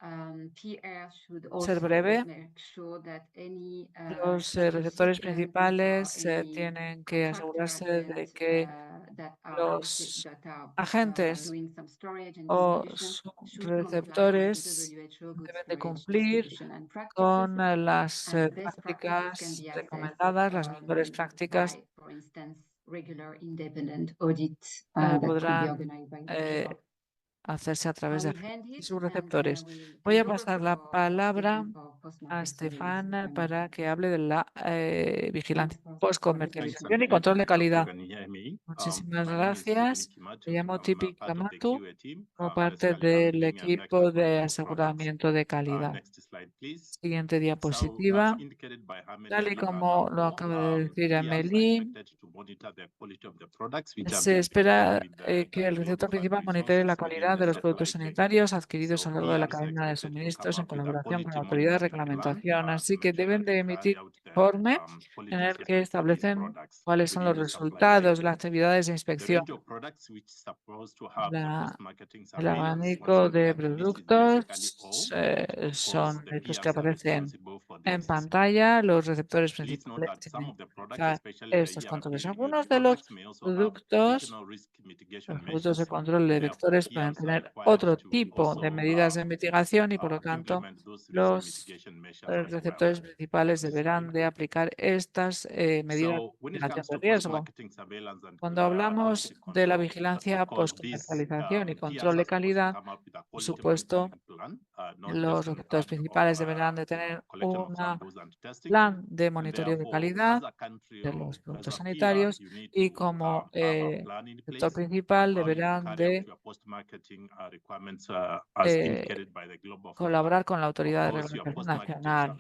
a PR should ser also breve. make sure that any Los such receptores recipients principales or any tienen que contractor asegurarse de agent, que that los are agentes doing some storage and o distribution should receptores comply with the WHO good deben de storage, cumplir distribution and practices. con las And best practices can prácticas be recomendadas, las accessed, mejores prácticas by, for instance, regular independent audit that could be podrán organized by the hacerse a través de sus and receptores. we'll Voy a hand over pasar to la Stefan palabra for post-market a Stefan surveillance. para que hable de la vigilancia Thanks for post-comercialización y Thanks, control de calidad. Can you hear me? Muchísimas My name is gracias. Tiffany Kimatu. Me llamo I'm Tipi part of the Kamatu, QA team, como parte basically del handling equipo vector de control products. aseguramiento de calidad. Next slide, please. Siguiente So, diapositiva. as indicated by Tal y Amelie como lo before, acaba de decir PRs are Amélie, expected to monitor the quality of the products which have se been espera purchased with que el the receptor Global Fund principal monitore la resources within calidad the de los productos supply chain. sanitarios adquiridos a lo So, largo de la PRs are cadena de expected to suministros come en up with a colaboración con quality la autoridad de monitoring plan reglamentación. Así to que ensure deben that de they emitir carry out the informe quality en el que assessment for these establecen products cuáles son within los the supply chain. resultados de las actividades de The inspección. range of products which El abanico de productos son estos que aparecen en pantalla. Los receptores principales tienen que utilizar estos controles. Algunos de los productos de control de vectores pueden tener otro tipo de medidas de mitigación y, por lo tanto, los receptores principales deberán de aplicar estas medidas de mitigación de riesgo. Cuando hablamos de la vigilancia post-comercialización y control de calidad, por supuesto, los receptores principales deberán de tener un plan de monitoreo de calidad de los productos sanitarios y como sector principal deberán de colaborar con la Autoridad de Reglamentación Nacional.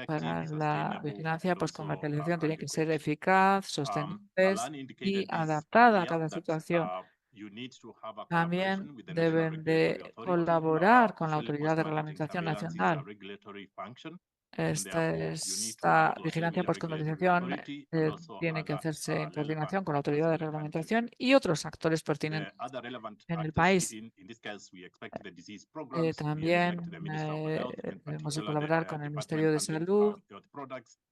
Para la vigilancia post-comercialización tiene que ser eficaz, sostenible y adaptada a cada situación. También deben de colaborar con la Autoridad de Reglamentación Nacional. Esta vigilancia post-comercialización tiene que hacerse en coordinación con la Autoridad de Reglamentación y otros actores pertinentes en el país. También debemos de colaborar con el Ministerio de Salud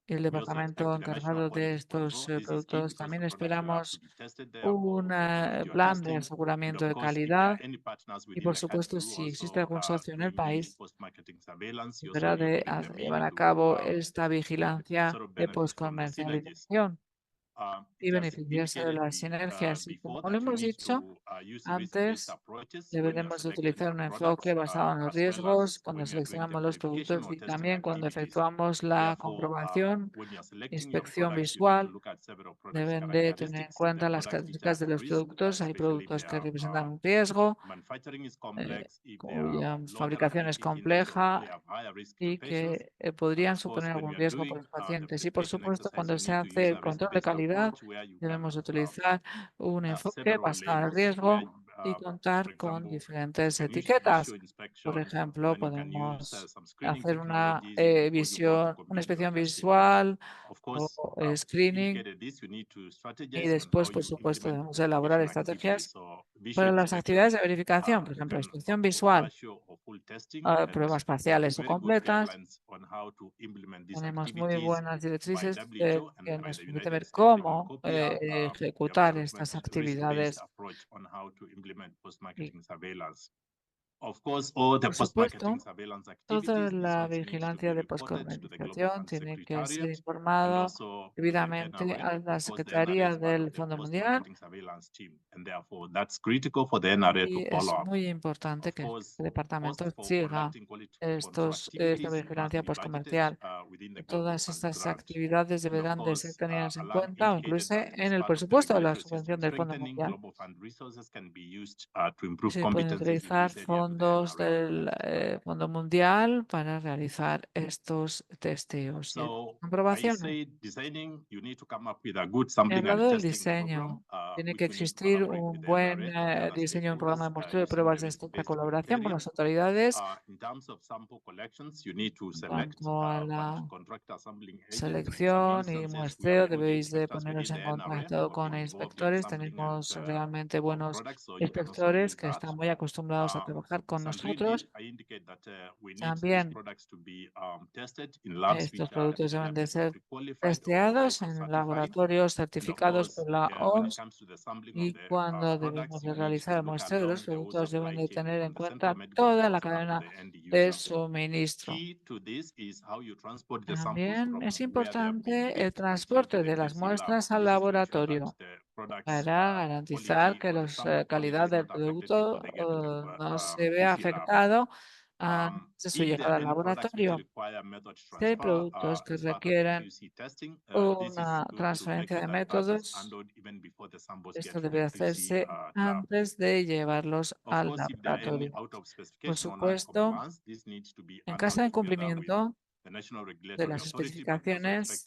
y el departamento encargado de estos productos. También esperamos un plan de aseguramiento de calidad y, por supuesto, si existe algún socio en el país, deberá de llevar a cabo esta vigilancia de post-comercialización y beneficiarse de las sinergias. Y como lo hemos dicho antes, deberemos de utilizar un enfoque basado en los riesgos cuando seleccionamos los productos y también cuando efectuamos la comprobación, inspección visual. Deben de tener en cuenta las características de los productos. Hay productos que representan un riesgo, cuya fabricación es compleja y que podrían suponer algún riesgo para los pacientes. Y, por supuesto, cuando se hace el control de calidad, debemos utilizar un enfoque basado en el riesgo y contar con diferentes etiquetas. Por ejemplo, podemos hacer una inspección visual o screening y después, por supuesto, debemos elaborar estrategias para las actividades de verificación, por ejemplo, inspección visual, pruebas parciales o completas. Tenemos muy buenas directrices que nos permiten ver cómo ejecutar estas actividades. Por supuesto, toda la vigilancia de postcomercialización tiene que ser informado debidamente a la Secretaría del Fondo Mundial y es muy importante que este departamento siga esta vigilancia postcomercial. Todas estas actividades deberán de ser tenidas en cuenta o incluso en el presupuesto de la subvención del Fondo Mundial. Se pueden utilizar fondos del Fondo Mundial para realizar estos testeos y comprobaciones. He hablado del diseño. Tiene que existir un buen diseño, un programa de muestreo de pruebas de esta colaboración con las autoridades. En cuanto a la selección y muestreo, debéis de poneros en contacto con inspectores. Tenemos realmente buenos inspectores que están muy acostumbrados a trabajar con nosotros. También estos productos deben de ser testeados en laboratorios certificados por la OMS y cuando debemos de realizar el muestreo de los productos deben de tener en cuenta toda la cadena de suministro. También es importante el transporte de las muestras al laboratorio para garantizar que la calidad del producto no se vea afectado antes de su llegada al laboratorio. Si hay productos que requieren una transferencia de métodos, esto debe hacerse antes de llevarlos al laboratorio. Por supuesto, en caso de incumplimiento de las especificaciones,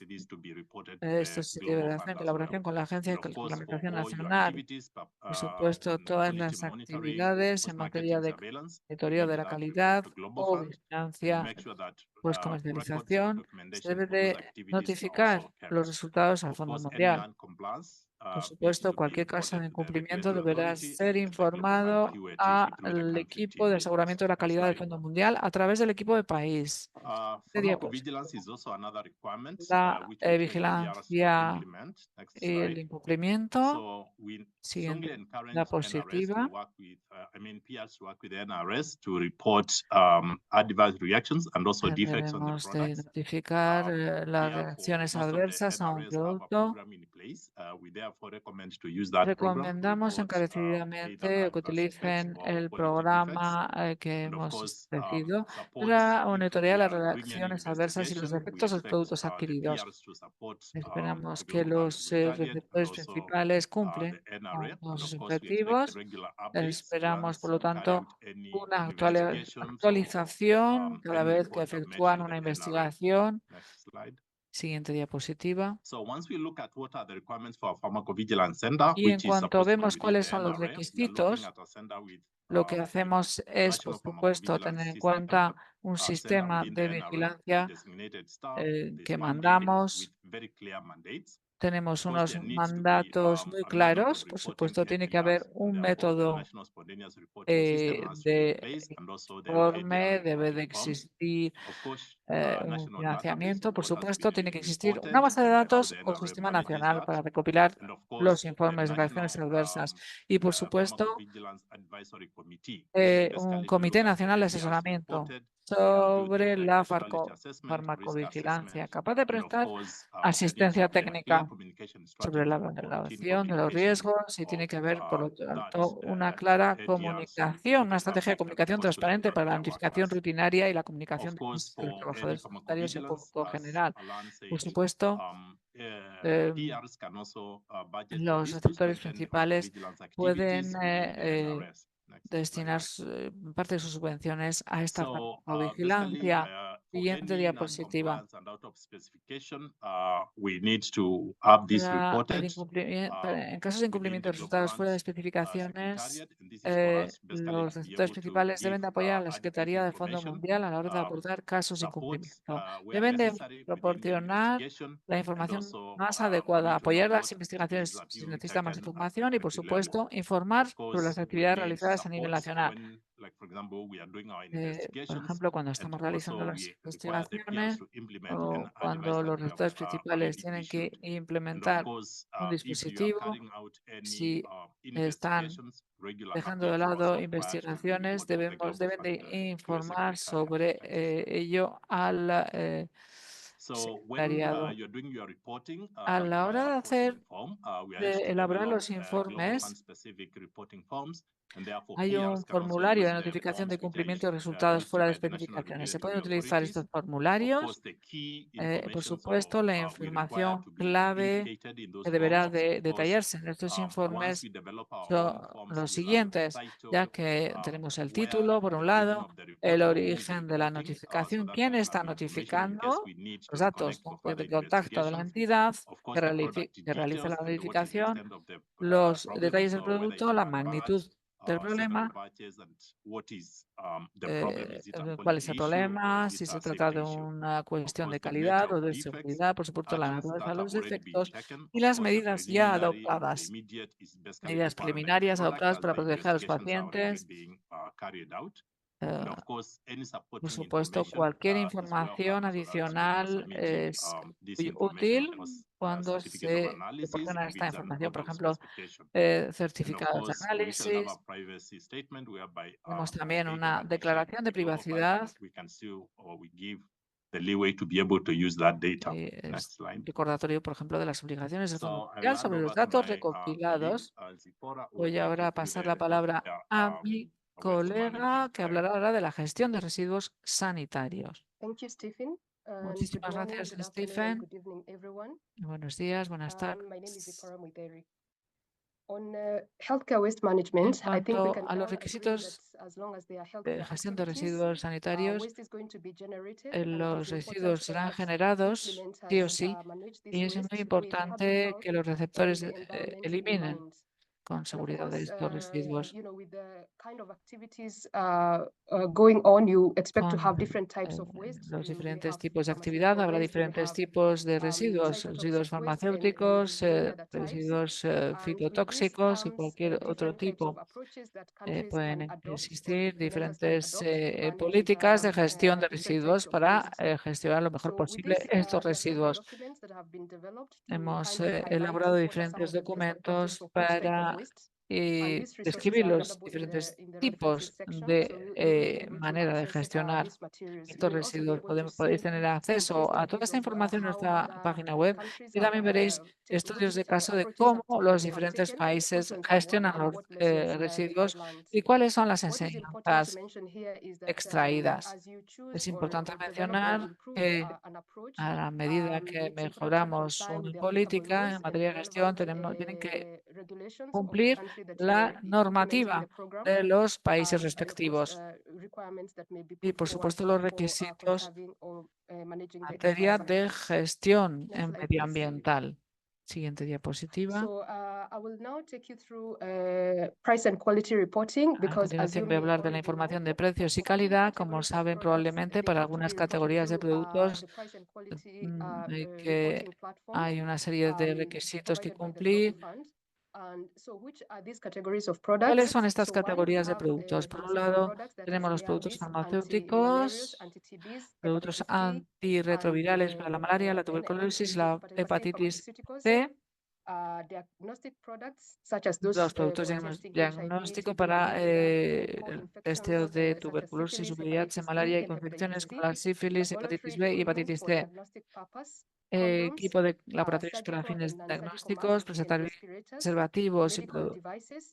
esto se debe de hacer en colaboración con la Agencia de Reglamentación Nacional. Por supuesto, todas las actividades en materia de monitoreo de la calidad o vigilancia comercialización se debe de notificar los resultados al Fondo Mundial. Por supuesto, cualquier caso de incumplimiento deberá ser informado al equipo de aseguramiento de la calidad del Fondo Mundial a través del equipo de país. La vigilancia y el incumplimiento. Siguiente diapositiva. Debemos de notificar las reacciones adversas a un producto. Recomendamos encarecidamente que utilicen el programa que hemos establecido para monitorear las reacciones adversas y los efectos de los productos adquiridos. Esperamos que los receptores principales cumplen con sus objetivos. Esperamos, por lo tanto, una actualización cada vez que efectúan una investigación. Siguiente diapositiva. Y en cuanto vemos cuáles son los requisitos, lo que hacemos es, por supuesto, tener en cuenta un sistema de vigilancia que mandamos. Tenemos unos mandatos muy claros. Por supuesto, tiene que haber un método de informe, debe de existir un financiamiento. Por supuesto, tiene que existir una base de datos o sistema nacional para recopilar los informes de reacciones adversas. Y, por supuesto, un comité nacional de asesoramiento sobre la farmacovigilancia, capaz de prestar asistencia técnica sobre la evaluación de los riesgos, y tiene que haber, por lo tanto, una clara comunicación, una estrategia de comunicación transparente para la notificación rutinaria y la comunicación de los trabajadores sanitarios y el público general. Por supuesto, los receptores principales pueden destinar parte de sus subvenciones a esta vigilancia. Siguiente diapositiva. En casos de incumplimiento de resultados fuera de especificaciones, los receptores principales deben de apoyar a la Secretaría del Fondo Mundial a la hora de abordar casos de incumplimiento. Deben de proporcionar la información más adecuada, apoyar las investigaciones si se necesita más información y, por supuesto, informar sobre las actividades realizadas a nivel nacional. Por ejemplo, cuando estamos realizando las investigaciones o cuando los receptores principales tienen que implementar un dispositivo, si están dejando de lado investigaciones, deben de informar sobre ello al secretariado. A la hora de elaborar los informes, hay un formulario de notificación de cumplimiento de resultados fuera de especificaciones. Se pueden utilizar estos formularios. Por supuesto, la información clave que deberá de detallarse en estos informes son los siguientes, ya que tenemos el título, por un lado, el origen de la notificación, quién está notificando, los datos de contacto de la entidad que realiza la notificación, los detalles del producto, la magnitud del problema, cuál es el problema, si se trata de una cuestión de calidad o de seguridad, por supuesto, la naturaleza de los defectos y las medidas ya adoptadas, medidas preliminarias adoptadas para proteger a los pacientes. Por supuesto, cualquier información adicional es muy útil cuando se proporciona esta información, por ejemplo, certificados de análisis. Tenemos también una declaración de privacidad. Es un recordatorio, por ejemplo, de las obligaciones del Fondo Mundial sobre los datos recopilados. Voy ahora a pasar la palabra a mi colega que hablará ahora de la gestión de residuos sanitarios. Muchísimas gracias, Stephen. Buenos días, buenas tardes. En cuanto a los requisitos de gestión de residuos sanitarios, los residuos serán generados sí o sí, y es muy importante que los receptores eliminen con seguridad de estos residuos. Con los diferentes tipos de actividad habrá diferentes tipos de residuos farmacéuticos, residuos fitotóxicos y cualquier otro tipo. Pueden existir diferentes políticas de gestión de residuos para gestionar lo mejor posible estos residuos. Hemos elaborado diferentes documentos para describir los diferentes tipos de manera de gestionar estos residuos. Podéis tener acceso a toda esta información en nuestra página web y también veréis estudios de caso de cómo los diferentes países gestionan los residuos y cuáles son las enseñanzas extraídas. Es importante mencionar que a la medida que mejoramos una política en materia de gestión, tienen que cumplir la normativa de los países respectivos y, por supuesto, los requisitos en materia de gestión medioambiental. Siguiente diapositiva. A continuación voy a hablar de la información de precios y calidad. Como saben, probablemente para algunas categorías de productos que hay una serie de requisitos que cumplir. ¿Cuáles son estas categorías de productos? Por un lado, tenemos los productos farmacéuticos, productos antirretrovirales para la malaria, la tuberculosis, la hepatitis C, los productos diagnósticos para el testeo de tuberculosis, VIH, malaria y infecciones como la sífilis, hepatitis B y hepatitis C. Equipo de laboratorios para fines diagnósticos, preservativos y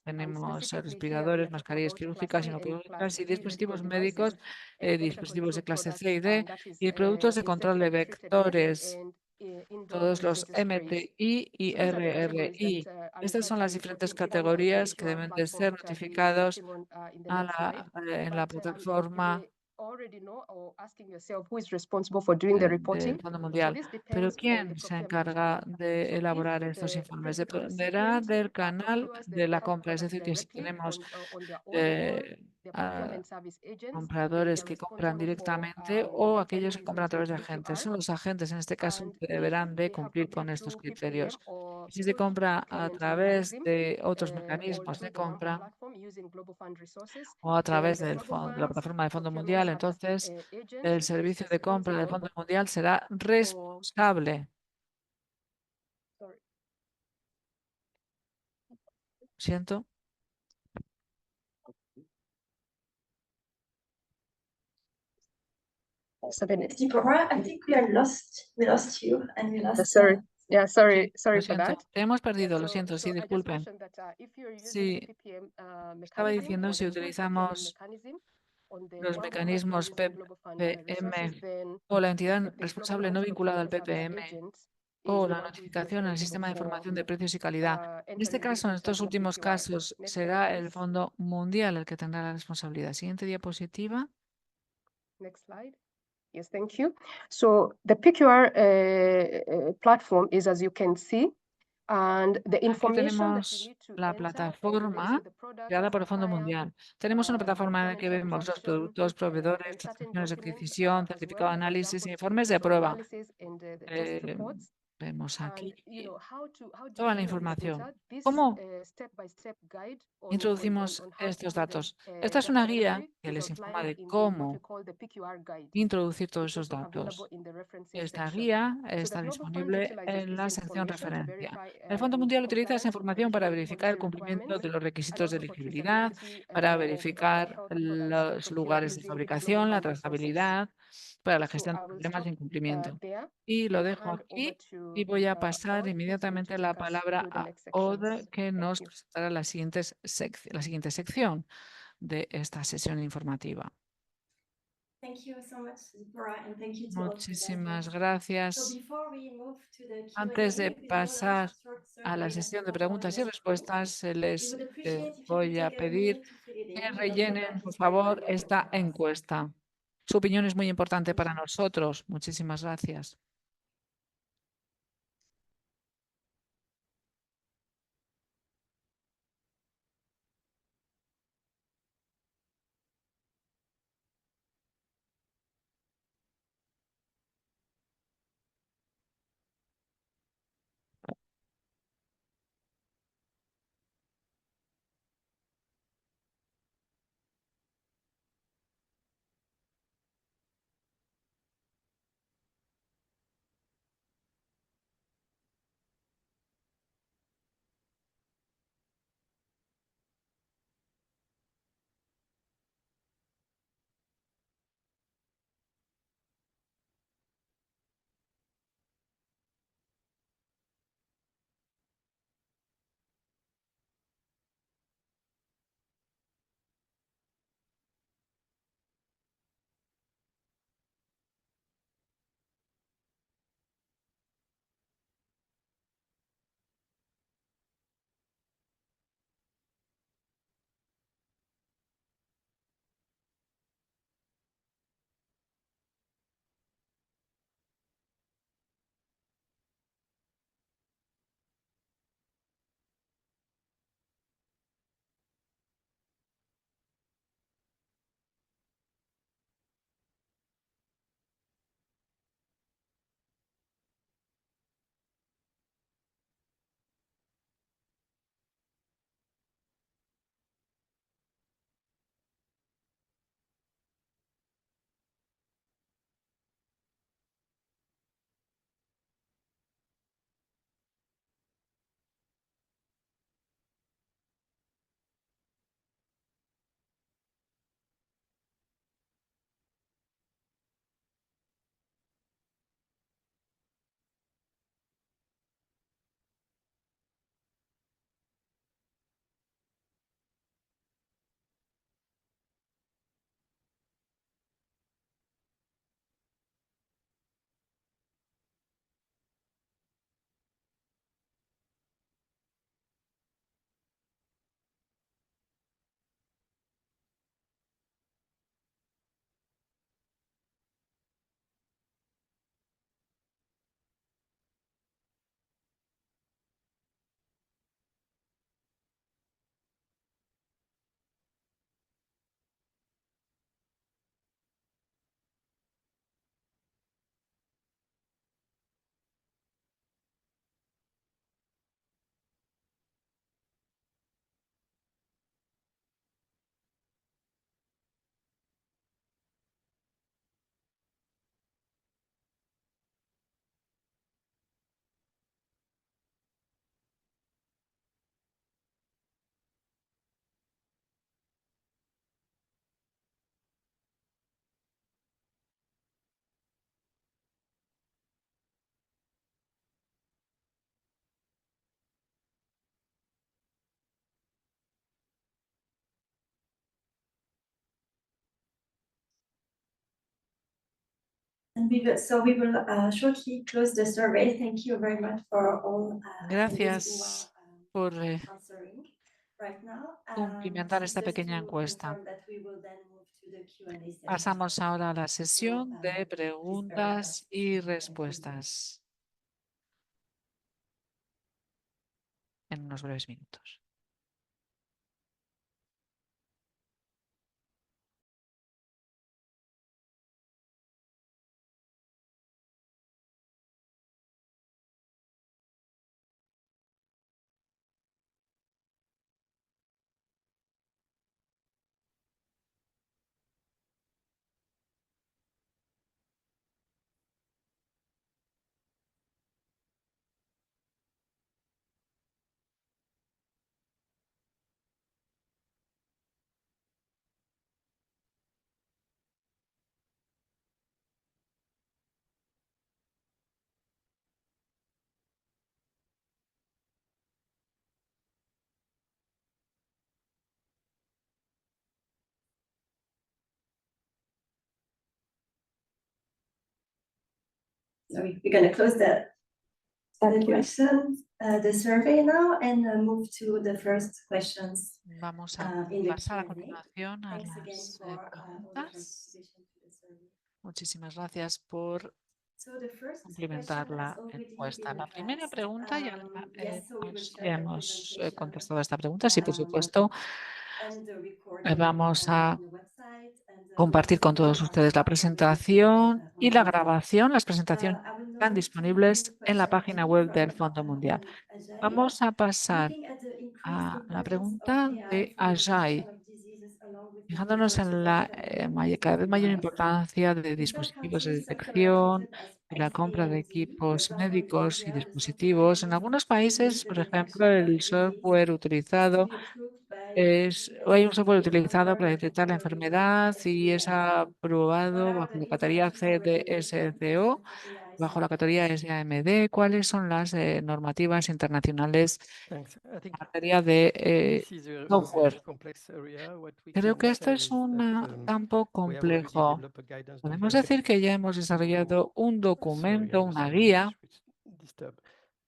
tenemos respiradores, mascarillas quirúrgicas y no quirúrgicas y dispositivos médicos, dispositivos de clase C y D y productos de control de vectores, todos los MTI y RRI. Estas son las diferentes categorías que deben de ser notificados en la plataforma del Fondo Mundial. Pero ¿quién se encarga de elaborar estos informes? Dependerá del canal de la compra, es decir, que si tenemos compradores que compran directamente o aquellos que compran a través de agentes. Son los agentes, en este caso, que deberán de cumplir con estos criterios. Si se compra a través de otros mecanismos de compra o a través de la plataforma del Fondo Mundial, entonces el servicio de compra del Fondo Mundial será responsable. Siento. Deborah, I think we lost you and we lost. Sorry Lo for siento. that. Te hemos perdido, lo siento, sí, disculpen. Sí, estaba diciendo, si utilizamos los mecanismos PPM o la entidad responsable no vinculada al PPM o la notificación en el sistema de información de precios y calidad. En este caso, en estos últimos casos, será el Fondo Mundial el que tendrá la responsabilidad. Siguiente diapositiva. Next slide. Yes, thank you. So the PQR platform is, as you can see, and the Aquí information that you tenemos need to la enter plataforma creada por el Fondo Mundial. Tenemos una plataforma en la que vemos los productos, proveedores, transacciones de adquisición, certificado de análisis e informes de prueba. Vemos aquí toda la información. ¿Cómo introducimos estos datos? Esta es una guía que les informa de cómo introducir todos esos datos. Esta guía está disponible en la sección referencia. El Fondo Mundial utiliza esa información para verificar el cumplimiento de los requisitos de elegibilidad, para verificar los lugares de fabricación, la trazabilidad, para la gestión de problemas de incumplimiento. Y lo dejo aquí y voy a pasar inmediatamente la palabra a Odd, que nos presentará la siguiente sección de esta sesión informativa. Muchísimas gracias. Antes de pasar a la sesión de preguntas y respuestas, les voy a pedir que rellenen, por favor, esta encuesta. Su opinión es muy importante para nosotros. Muchísimas gracias. And we will shortly close the survey. Thank you very much for all Gracias por answering right now. cumplimentar esta Just pequeña to encuesta. confirm that we will then move to the Q&A session. Pasamos ahora a la sesión de please bear with preguntas us. y respuestas en unos breves minutos. So we're going to close the questions, the survey now, and move to the first questions. Vamos a in the pasar a Q&A. continuación a Thanks again las for all the preguntas. participation to the survey. Muchísimas gracias por So the first complementar question la has already encuesta. been La primera addressed. pregunta ya Yes, so we will share the hemos presentation, contestado a esta pregunta. Sí, por supuesto, and the recording, vamos a on the website, and compartir con todos ustedes la presentación y la grabación. Las I presentaciones will now están move to the disponibles en la question página two web from, del Fondo Mundial. Ajay. Vamos a pasar Looking at the increased a la importance pregunta of AI de for the Ajay, detection of diseases along with the fijándonos en la detection cada vez mayor device. importancia de In some dispositivos de countries, software detección treated as y la compra de XAMD, for equipos example, in médicos y India, the dispositivos. En software algunos used to países, make the por ejemplo, detection of el disease software has to utilizado be approved by hay un software SCA utilizado para under detectar la the enfermedad y es SCA. What aprobado are bajo the la categoría international regulations and CDSCO, testing for AI bajo la software? categoría SAMD. ¿Cuáles son las normativas internacionales Thanks. I en think materia de this is a software? very complex area. What we Creo can que esto say es is un that campo we have already complejo. developed a guidance Podemos document decir que ya hemos desarrollado un documento, una some guía. English which disturb.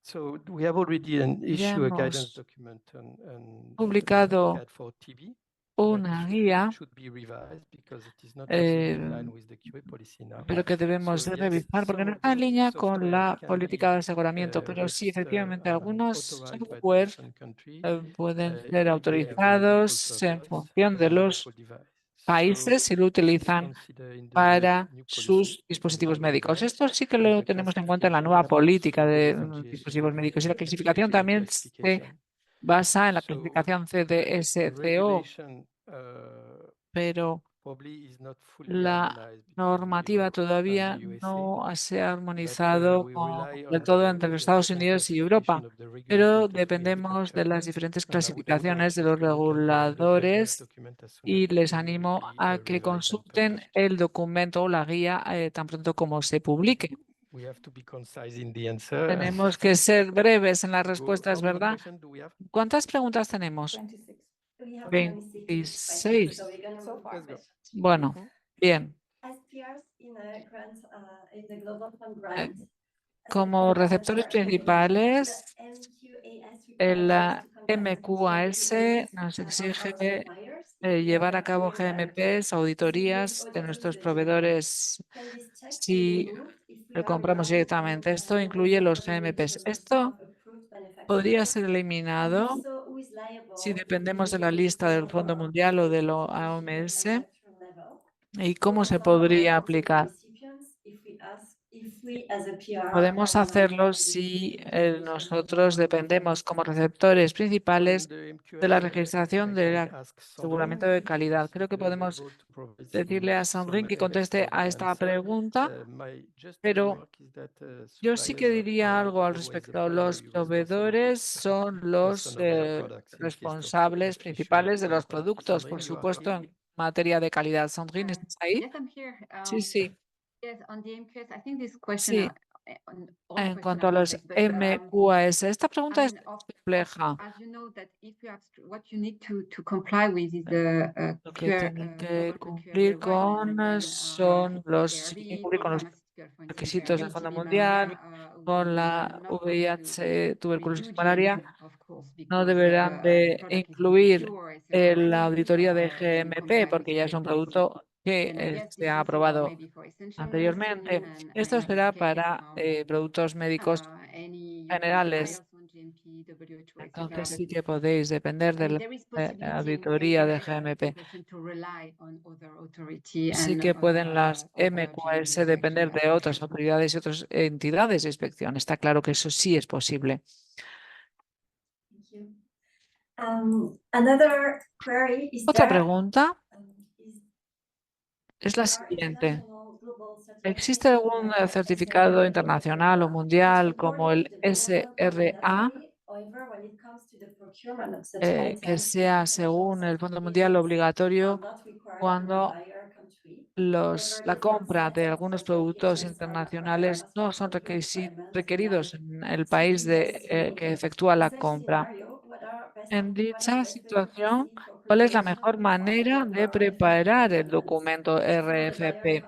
So we have already Ya issued a guidance hemos document on publicado CAD for TB una guía, should be revised because it is not absolutely in line with the QA policy now. pero que debemos So de yes, revisar porque some no of está en the línea con software la can política de be aseguramiento. Pero sí, efectivamente, algunos authorized by the software different country pueden if ser they have a multiple autorizados en purpose función de as a los medical device. países si lo This is utilizan considered in the para new policy sus on dispositivos médicos. biodevice. Esto sí que And lo the tenemos en cuenta en la nueva classification is política de based on dispositivos médicos. Y la clasificación GSA también se classification. basa en la So clasificación the CDSCO, regulation pero probably is not fully la harmonized between normativa Europe todavía and the USA. no se ha But armonizado we rely del on todo entre los the Estados different Unidos y Europa, classification of the pero regulators that we dependemos de capture. las diferentes And I would encourage clasificaciones de los you to look at the guidance reguladores document as soon y as les will animo be a que revised and consulten published. el documento o la guía tan pronto como se publique. We have to be concise in the answer. Tenemos que ser breves en las respuestas, How many ¿verdad? questions do we have? ¿Cuántas preguntas tenemos? 26. We have 26. 26 questions, so we're gonna move Let's go. Bueno, bien. as peers in a grant, in the Global Fund grant. Como receptores principales, el MQAS nos exige llevar a cabo GMPs, auditorías de nuestros proveedores si lo compramos directamente. Esto incluye los GMPs. Esto podría ser eliminado si dependemos de la lista del Fondo Mundial o de la OMS. ¿Y cómo se podría aplicar? Podemos hacerlo si nosotros dependemos como receptores principales de la registración del aseguramiento de calidad. Creo que podemos decirle a Sandrine que conteste a esta pregunta, pero yo sí que diría algo al respecto. Los proveedores son los responsables principales de los productos, por supuesto, en materia de calidad. Sandrine, ¿estás ahí? Yes, I'm here. Sí, sí. Yes, on the MQS, I think this question, Sí. on all the En question cuanto a are los complex, but, MQAS, esta pregunta I es mean, compleja. as you know, that if you have what you need to comply with is the Lo que QR, tienen que global cumplir QA requirement, con and then, son los ARB cumplir con los for requisitos del Fondo Mundial, con la VIH, tuberculosis y malaria, no deberán de incluir la auditoría de GMP porque ya es un producto que se ha aprobado anteriormente. Esto será para productos médicos generales. Entonces sí que podéis depender de la auditoría de GMP. Sí que pueden las MQAS depender de otras autoridades y otras entidades de inspección. Está claro que eso sí es posible. Thank you. Another query is Otra there, pregunta is es la there siguiente. international global ¿Existe algún certification, certificado internacional o mundial como el SRA, SRA however, when it comes to the procurement of such que items, sea, según el Fondo Mundial, obligatorio are not required cuando from the buyer country? la compra de algunos productos internacionales no son requeridos en el país que efectúa la compra? En dicha situación, ¿cuál es la mejor manera de preparar el documento RFP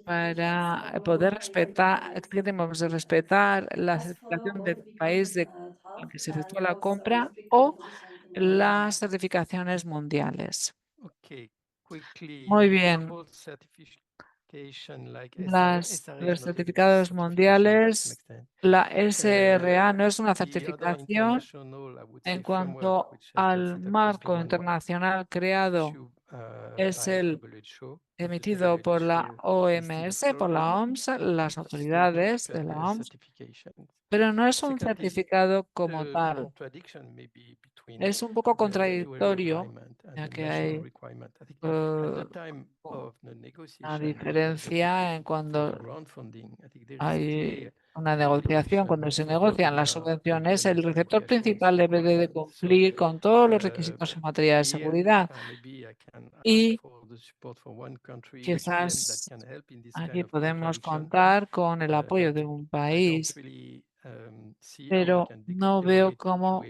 para poder respetar, que tenemos de respetar la certificación del país al que se efectúa la compra o las certificaciones mundiales? Okay, quickly, Muy bien. global certification like SRA Los is not a certificados certification to some mundiales, extent. la SRA no es una The other certificación international, I would say, en framework cuanto which has been al set up is the marco one internacional creado, issued es by el WHO. emitido por la OMS, por la OMS, las autoridades de la OMS, pero no es un certificado como tal. Es un poco contradictorio, ya que hay una diferencia en cuando hay una negociación, cuando se negocian las subvenciones, el receptor principal debe de cumplir con todos los requisitos en materia de seguridad. Y quizás aquí podemos contar con el apoyo de un país, pero no veo cómo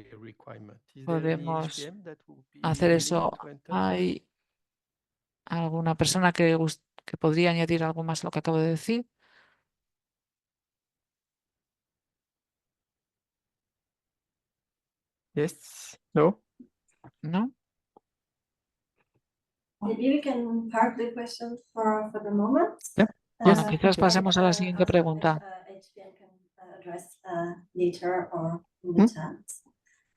podemos hacer eso. ¿Hay alguna persona que podría añadir algo más a lo que acabo de decir? Yes, no? ¿No? Maybe we can park the question for the moment. Yeah. Bueno, Yes. quizás pasemos a la siguiente pregunta. HPM can address later or in the chat.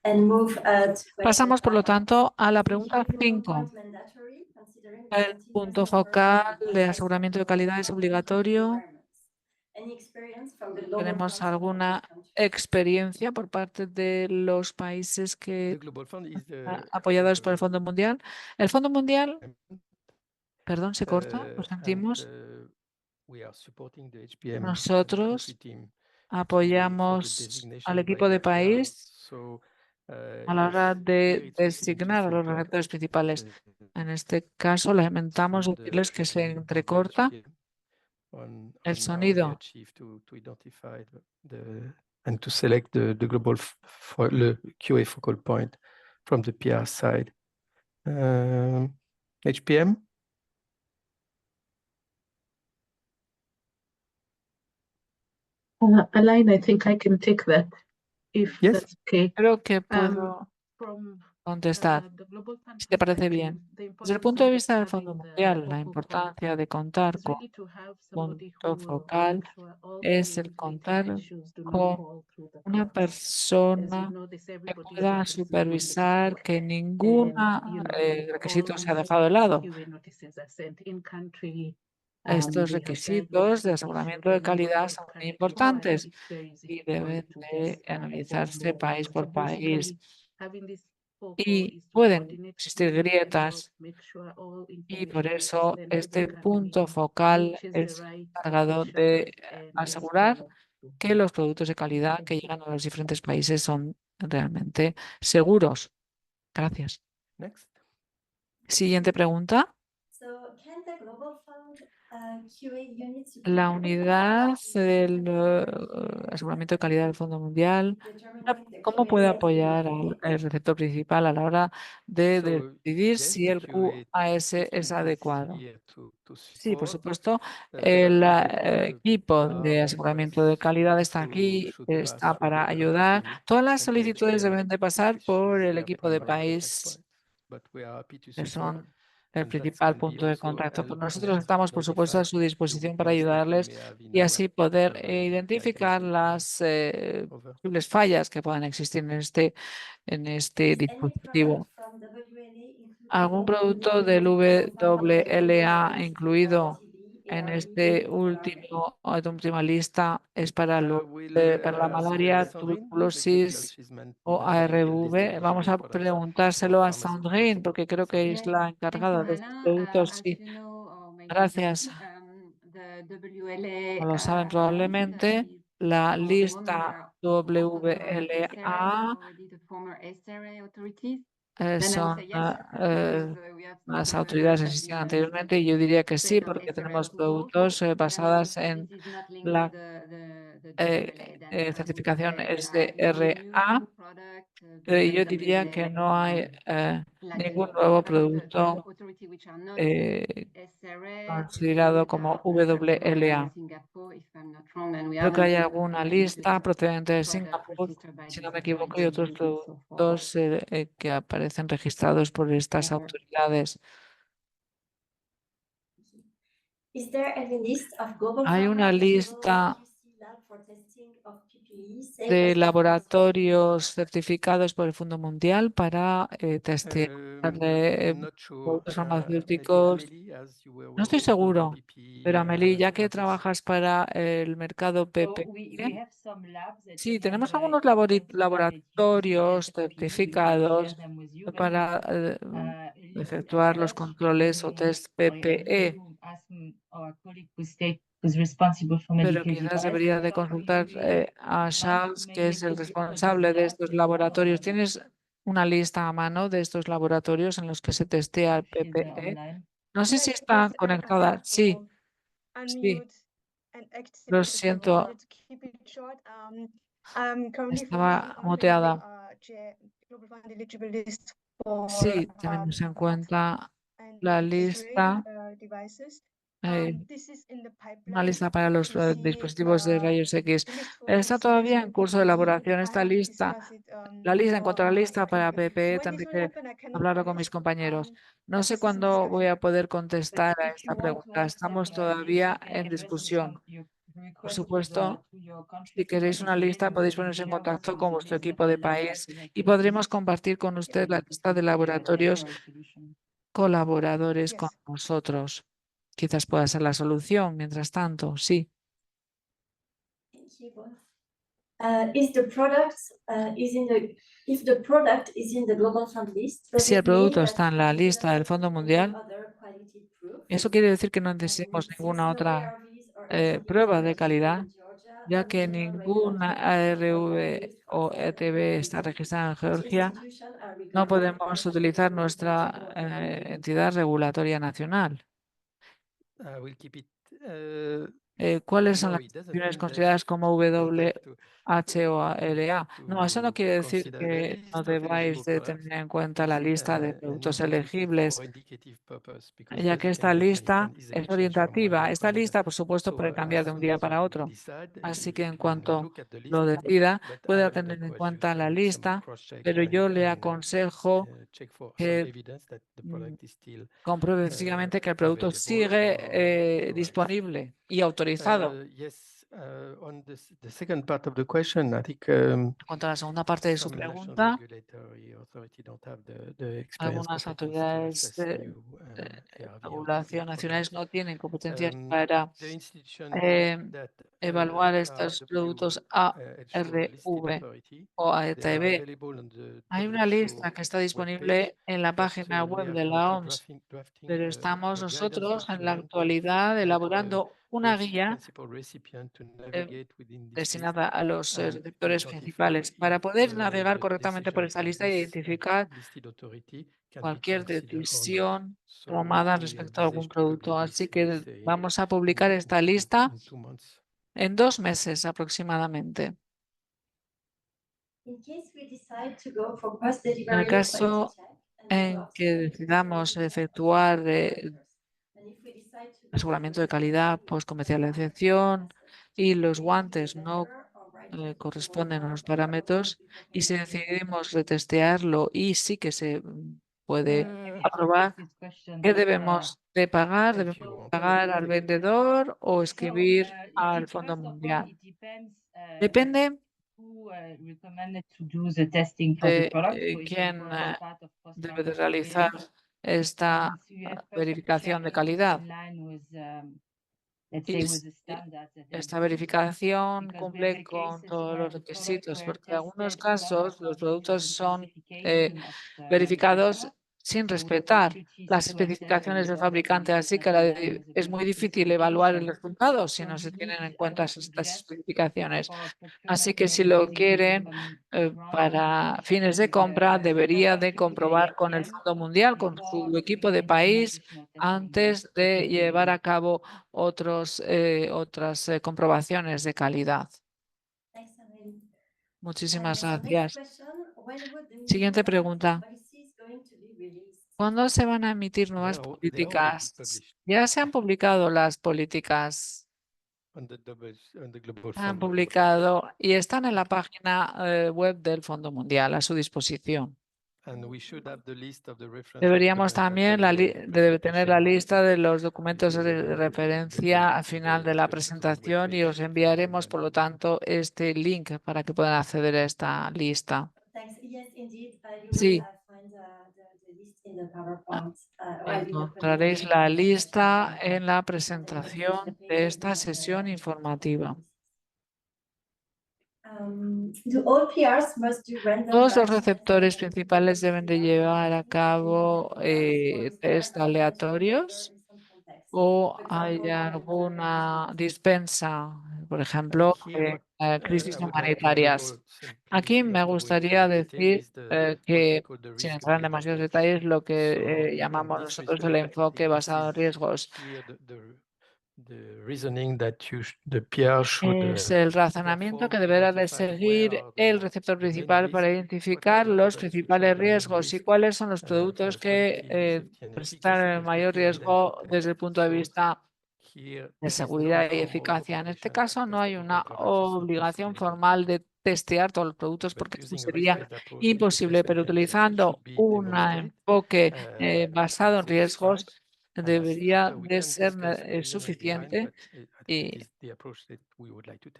And move to Pasamos, por lo question tanto, a la five. pregunta Is 5. mandatory, considering the El continuous punto operation focal of de high aseguramiento de standards calidad es of obligatorio. environments? Any experience from the global ¿Tenemos funds supporting alguna countries? experiencia por parte de los países The que Global Fund is apoyados por el Fondo Mundial? El Fondo Mundial, perdón, se corta, lo and, sentimos. we are supporting the HPM Nosotros country team for apoyamos the designation al by equipo de the PR. país So, a la hora yes, de here it's possible to designar a say los that receptores principales. the En este caso, lamentamos sound decirles que se of the entrecorta HPM on el how they sonido. achieve to identify and to select the global the QA focal point from the PR side. HPM? Alain, I think I can take that, if Yes. that's okay. Creo que puedo From contestar, the Global Fund si te parece perspective, bien. the Desde el importance punto de of vista del having Fondo the Mundial, la focal importancia point de contar is con really to have somebody punto who will focal make sure all es el QA-related contar issues do not con fall through the una cracks. As you persona know, this que everybody is pueda interested in supervisar quality. que ningún You know, requisito all sea dejado de lado. QA notices are sent in country. Estos They have requisitos de diagnosis aseguramiento issued, de and what calidad what son muy country importantes it's very easy y for them deben to de just analizarse país So por país. basically, having this focal Y is to pueden coordinate existir QA, grietas make sure all y por information is eso sent to este the punto country, focal reaches es the right encargado location, de and is asegurar followed through. que los productos de calidad que llegan a los diferentes países son realmente seguros. Gracias. Next. Siguiente pregunta. So can the Global Fund La unidad del aseguramiento de calidad del Fondo Mundial, ¿cómo puede apoyar al receptor principal a la hora de decidir si el QAS es adecuado? Sí, por supuesto, el equipo de aseguramiento de calidad está aquí, está para ayudar. Todas las solicitudes deben de pasar por el equipo de país, que son el principal punto de contacto. Pues nosotros estamos, por supuesto, a su disposición para ayudarles y así poder identificar las posibles fallas que puedan existir en este dispositivo. ¿Algún producto del WLA incluido en esta última lista es para la malaria, tuberculosis o ARV? Vamos a preguntárselo a Sandrine porque creo que es la encargada de estos productos. Sí, gracias. Como lo saben probablemente, la lista WLA son las autoridades que existían anteriormente y yo diría que sí, porque tenemos productos basados en la certificación SDRA, pero yo diría que no hay ningún nuevo producto considerado como WLA. Creo que hay alguna lista procedente de Singapur, si no me equivoco, y otros productos que aparecen registrados por estas autoridades. ¿Hay una lista de laboratorios certificados por el Fondo Mundial para testear productos farmacéuticos? No estoy seguro, pero Amelie, ya que trabajas para el mercado PPE, sí, tenemos algunos laboratorios certificados para efectuar los controles o test PPE. Pero quizás debería de consultar a Charles, que es el responsable de estos laboratorios. ¿Tienes una lista a mano de estos laboratorios en los que se testea el PPE? No sé si está conectada. Sí, sí. Lo siento. Estaba muteada. Sí, tenemos en cuenta la lista. Una lista para los dispositivos de rayos X. Está todavía en curso de elaboración esta lista. En cuanto a la lista para PPE, tendré que hablarlo con mis compañeros. No sé cuándo voy a poder contestar a esta pregunta. Estamos todavía en discusión. Por supuesto, si queréis una lista, podéis ponerse en contacto con vuestro equipo de país y podremos compartir con usted la lista de laboratorios colaboradores con nosotros. Quizás pueda ser la solución. Mientras tanto, sí. Si el producto está en la lista del Fondo Mundial, eso quiere decir que no necesitamos ninguna otra prueba de calidad, ya que ninguna ARV o ETB está registrada en Georgia. No podemos utilizar nuestra entidad regulatoria nacional. ¿Cuáles son las instituciones consideradas como WH o LA? No, eso no quiere decir que no debáis de tener en cuenta la lista de productos elegibles, ya que esta lista es orientativa. Esta lista, por supuesto, puede cambiar de un día para otro. Así que en cuanto lo decida, puede tener en cuenta la lista, pero yo le aconsejo que compruebe físicamente que el producto sigue disponible y autorizado. En cuanto a la segunda parte de su pregunta, algunas autoridades de regulación nacionales no tienen competencias para evaluar estos productos ARV o ATB. Hay una lista que está disponible en la página web de la OMS, pero estamos nosotros en la actualidad elaborando una guía destinada a los receptores principales para poder navegar correctamente por esta lista e identificar cualquier decisión tomada respecto a algún producto. Así que vamos a publicar esta lista en 2 meses aproximadamente. En el caso en que decidamos efectuar aseguramiento de calidad, post-comercialización y los guantes no corresponden a los parámetros y si decidimos retestearlo y sí que se puede aprobar, ¿qué debemos de pagar? ¿Debemos pagar al vendedor o escribir al Fondo Mundial? Depende de quién debe de realizar esta verificación de calidad. Y si esta verificación cumple con todos los requisitos, porque en algunos casos los productos son verificados sin respetar las especificaciones del fabricante, así que es muy difícil evaluar el resultado si no se tienen en cuenta estas especificaciones. Así que si lo quieren para fines de compra, debería de comprobar con el Fondo Mundial, con su equipo de país, antes de llevar a cabo otras comprobaciones de calidad. Muchísimas gracias. Siguiente pregunta. ¿Cuándo se van a emitir nuevas políticas? Ya se han publicado las políticas. Han publicado y están en la página web del Fondo Mundial a su disposición. Deberíamos también tener la lista de los documentos de referencia al final de la presentación y os enviaremos, por lo tanto, este link para que puedan acceder a esta lista. Sí. Encontraréis la lista en la presentación de esta sesión informativa. Todos los receptores principales deben de llevar a cabo test aleatorios o hay alguna dispensa, por ejemplo, crisis humanitarias. Aquí me gustaría decir que, sin entrar en demasiados detalles, lo que llamamos nosotros el enfoque basado en riesgos es el razonamiento que deberá de seguir el receptor principal para identificar los principales riesgos y cuáles son los productos que presentan el mayor riesgo desde el punto de vista de seguridad y eficacia. En este caso no hay una obligación formal de testear todos los productos porque esto sería imposible, pero utilizando un enfoque basado en riesgos debería de ser suficiente y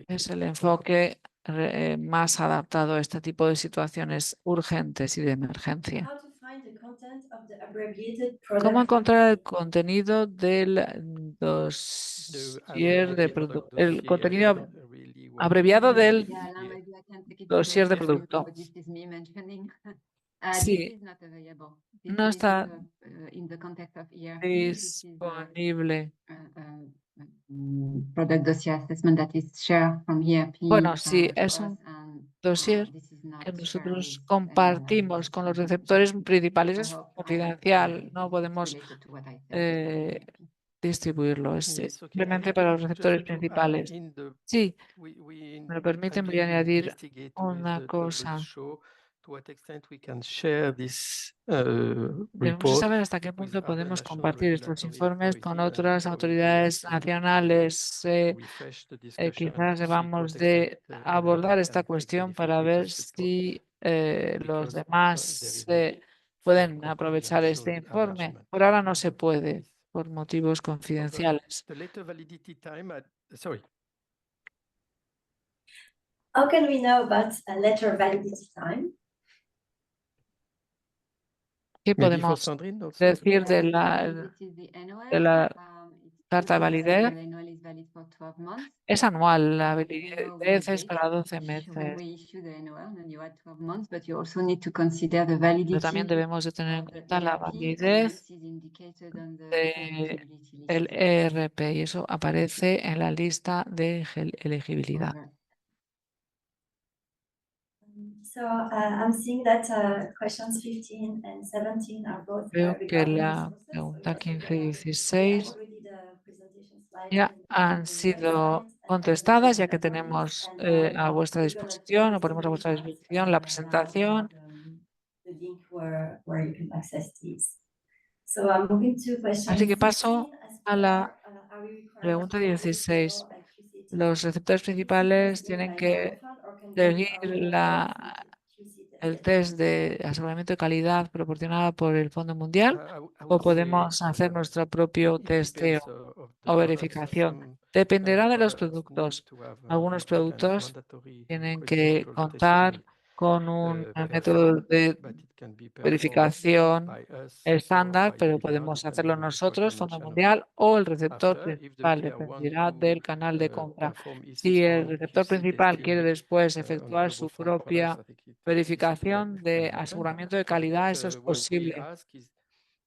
es el enfoque más adaptado a este tipo de situaciones urgentes y de emergencia. ¿Cómo encontrar el contenido del dossier de producto? El contenido abreviado del dossier de producto. Sí, no está disponible. Bueno, sí, es un dossier que nosotros compartimos con los receptores principales. Es confidencial, no podemos distribuirlo, es simplemente para los receptores principales. Sí, me lo permiten, voy a añadir una cosa. Debemos saber hasta qué punto podemos compartir estos informes con otras autoridades nacionales. Quizás debamos de abordar esta cuestión para ver si los demás pueden aprovechar este informe. Por ahora no se puede, por motivos confidenciales. How can we know about a letter validity time? ¿Qué podemos decir de la carta de validez Annual is valid for 12 months. es anual, la But the annual validez es date para 12 when meses. we issue the annual, then you add 12 months, but you also need to consider the Pero también validity debemos de tener en of the cuenta la ERP, and validez this is indicated on the del eligibility list. ERP y eso aparece en la lista de elegibilidad. Over. So I'm seeing that questions 15 and 17 are both Veo que regarding la resources. So pregunta just 15 y yeah, 16 already the presentation slides ya in han the sido website, contestadas, ya the que topics, tenemos and a vuestra we're gonna disposición, o post in ponemos a the vuestra chat, disposición la presentación. the link where you can access these. So I'm moving to question Así que paso 16. As a la before, are we required pregunta to always 16. follow a QC Los receptores principales tienen que seguir el test de aseguramiento de calidad proporcionado por el Fondo Mundial, I o would say, podemos hacer nuestro propio it testeo depends of the o products. verificación. Some Dependerá de los products need productos. to have Algunos kind of productos mandatory tienen quality que control contar testing, con un método performed, de but it can be performed verificación by us estándar, or by pero the PLR, podemos hacerlo depending on the nosotros, Fondo procurement channel. Mundial o el receptor After, if the principal, PLR want dependerá to del canal de compra. perform its Si el own receptor QC principal testing, quiere después on efectuar su global fund products, propia I think it is verificación can de happen. aseguramiento de But what calidad, eso es we posible. ask is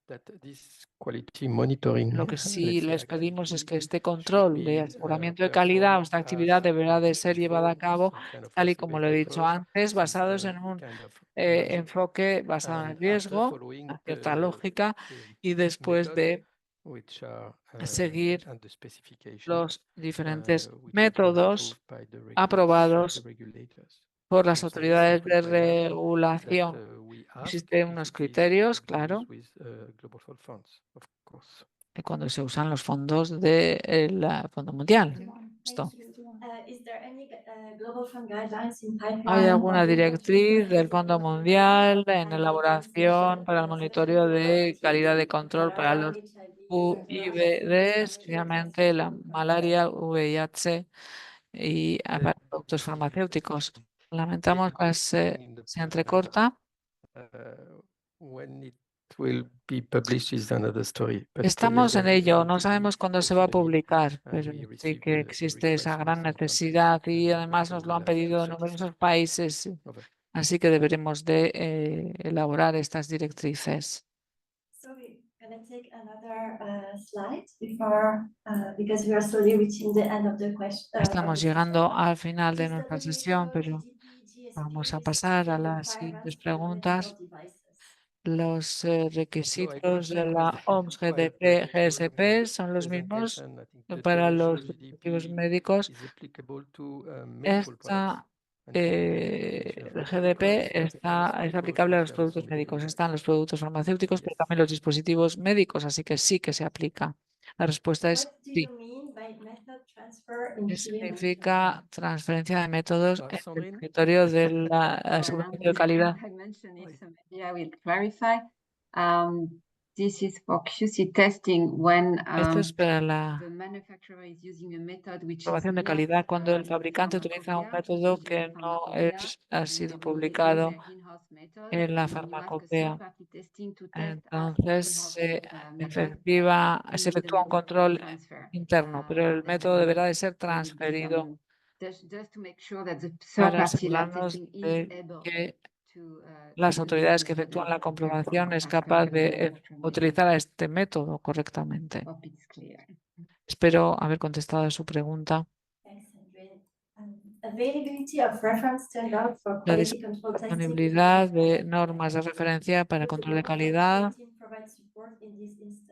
that this quality monitoring, Lo que sí let's say, les pedimos es que activity este should control de be aseguramiento de calidad o esta actividad as deberá de ser llevada a performed cabo, some kind of tal y risk-based como lo he dicho approach, antes, since basados en the un kind of enfoque basado en el and after riesgo, following a cierta lógica, y después methods de which are seguir and the specification los diferentes which have been métodos approved by the aprobados regulators. por las So some autoridades simple de criteria regulación. that we ask Existen if unos it is criterios, being claro, used with global fund funds, of course. cuando se usan los fondos del Fondo Mundial. Esto. Is there any global fund guidelines in pipeline? ¿Hay alguna or do countries directriz del Fondo participate in Mundial en and elaboración para el implementation, monitoreo de calidad de control that para are los around HIV, UIVDs, especialmente la malaria, VIH y para productos farmacéuticos? Lamentamos que se entrecorta. When it will be published is another story. But Estamos en ello, no sabemos cuándo se va a personally, publicar, pero we sí received que the existe esa request from gran some countries, necesidad y but además we nos lo will han have to pedido satisfy. numerosos países, Over. así que deberemos de elaborar estas directrices. So we're gonna take another slide before because we are slowly reaching the end of the question. Estamos llegando al final de nuestra sesión, pero vamos a pasar a las siguientes preguntas. Los requisitos de la OMS GDP GSP son los mismos para los dispositivos médicos. El GDP es aplicable a los productos médicos. Están los productos farmacéuticos, pero también los dispositivos médicos, así que sí que se aplica. La respuesta es sí. ¿Qué significa transferencia de métodos en el territorio del aseguramiento de calidad? This is for QC testing when Esto es para la the manufacturer is using a method which is aprobación de not calidad cuando el in fabricante utiliza un pharmacopoeia, método published que in no pharmacopoeia, ha then sido they will use publicado their in-house method, en la and when you ask a farmacopea. third-party testing to test Entonces se method, efectúa un control interno, pero el método deberá de ser transferido just to make sure that the para third-party lab asegurarnos testing is de able que to las use autoridades this que method efectúan and la to prepare for comprobación es fast capaz de manufacturing. utilizar este método correctamente. Hope it's clear. Espero haber contestado a su pregunta. La disponibilidad de normas de referencia para control de calidad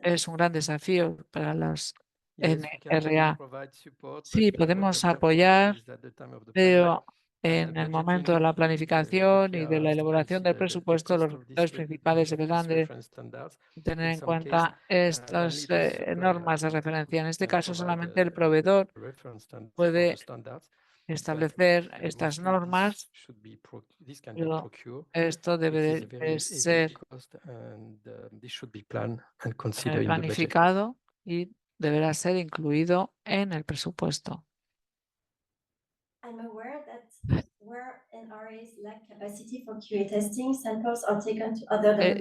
es un gran desafío para los NRA. Sí, podemos apoyar, pero en el momento de la planificación y de la elaboración del presupuesto, los receptores principales deberán de tener en cuenta estas normas de referencia. En este caso, solamente el proveedor puede establecer estas normas, pero esto debe de ser planificado y deberá ser incluido en el presupuesto.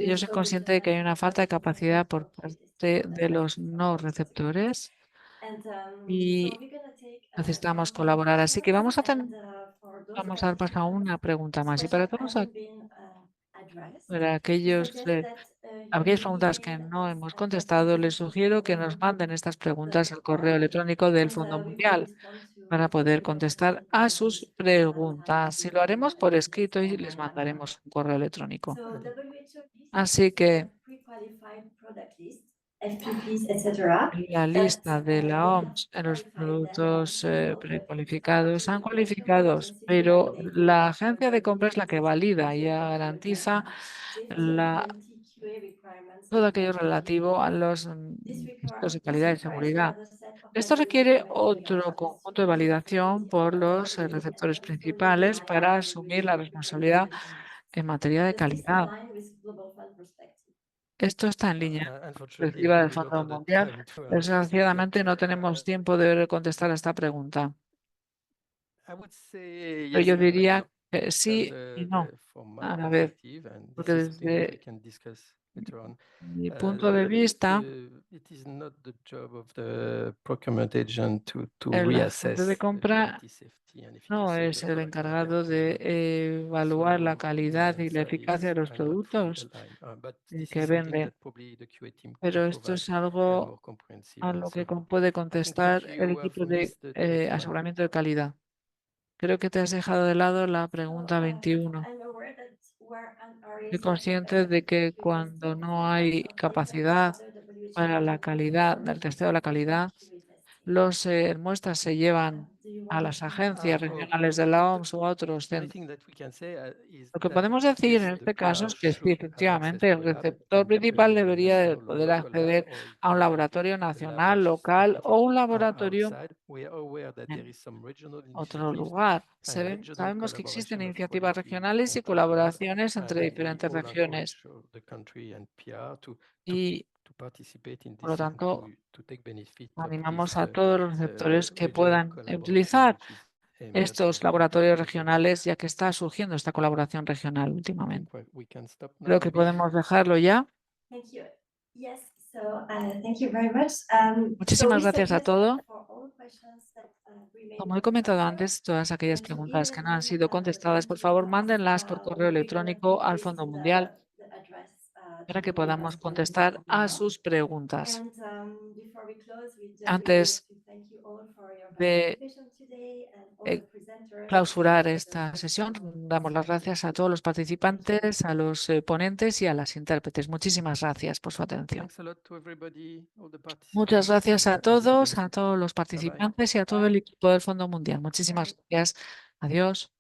Yo soy consciente de que hay una falta de capacidad por parte de los no receptores y necesitamos colaborar. Así que vamos a dar paso a una pregunta más. Y para todos para aquellas preguntas que no hemos contestado, les sugiero que nos manden estas preguntas al correo electrónico del Fondo Mundial para poder contestar a sus preguntas. Y lo haremos por escrito y les mandaremos un correo electrónico. Así que la lista de la OMS en los productos precualificados están cualificados, pero la agencia de compra es la que valida y garantiza todo aquello relativo a los requisitos de calidad y seguridad. Esto requiere otro conjunto de validación por los receptores principales para asumir la responsabilidad en materia de calidad. Esto está en línea perspectiva del Fondo Mundial. Desgraciadamente no tenemos tiempo de contestar a esta pregunta. Pero yo diría que sí y no a la vez, porque desde mi punto de vista, el agente de compra no es el encargado de evaluar la calidad y la eficacia de los productos que vende. Pero esto es algo a lo que puede contestar el equipo de aseguramiento de calidad. Creo que te has dejado de lado la pregunta 21. Soy consciente de que cuando no hay capacidad para la calidad, del testeo de la calidad, las muestras se llevan a las agencias regionales de la OMS o a otros centros. Lo que podemos decir en este caso es que sí, efectivamente, el receptor principal debería de poder acceder a un laboratorio nacional, local o un laboratorio en otro lugar. Sabemos que existen iniciativas regionales y colaboraciones entre diferentes regiones y, por lo tanto, animamos a todos los receptores que puedan utilizar estos laboratorios regionales, ya que está surgiendo esta colaboración regional últimamente. Creo que podemos dejarlo ya. Muchísimas gracias a todos. Como he comentado antes, todas aquellas preguntas que no han sido contestadas, por favor, mándenlas por correo electrónico al Fondo Mundial para que podamos contestar a sus preguntas. Antes de clausurar esta sesión, damos las gracias a todos los participantes, a los ponentes y a las intérpretes. Muchísimas gracias por su atención. Muchas gracias a todos los participantes y a todo el equipo del Fondo Mundial. Muchísimas gracias. Adiós.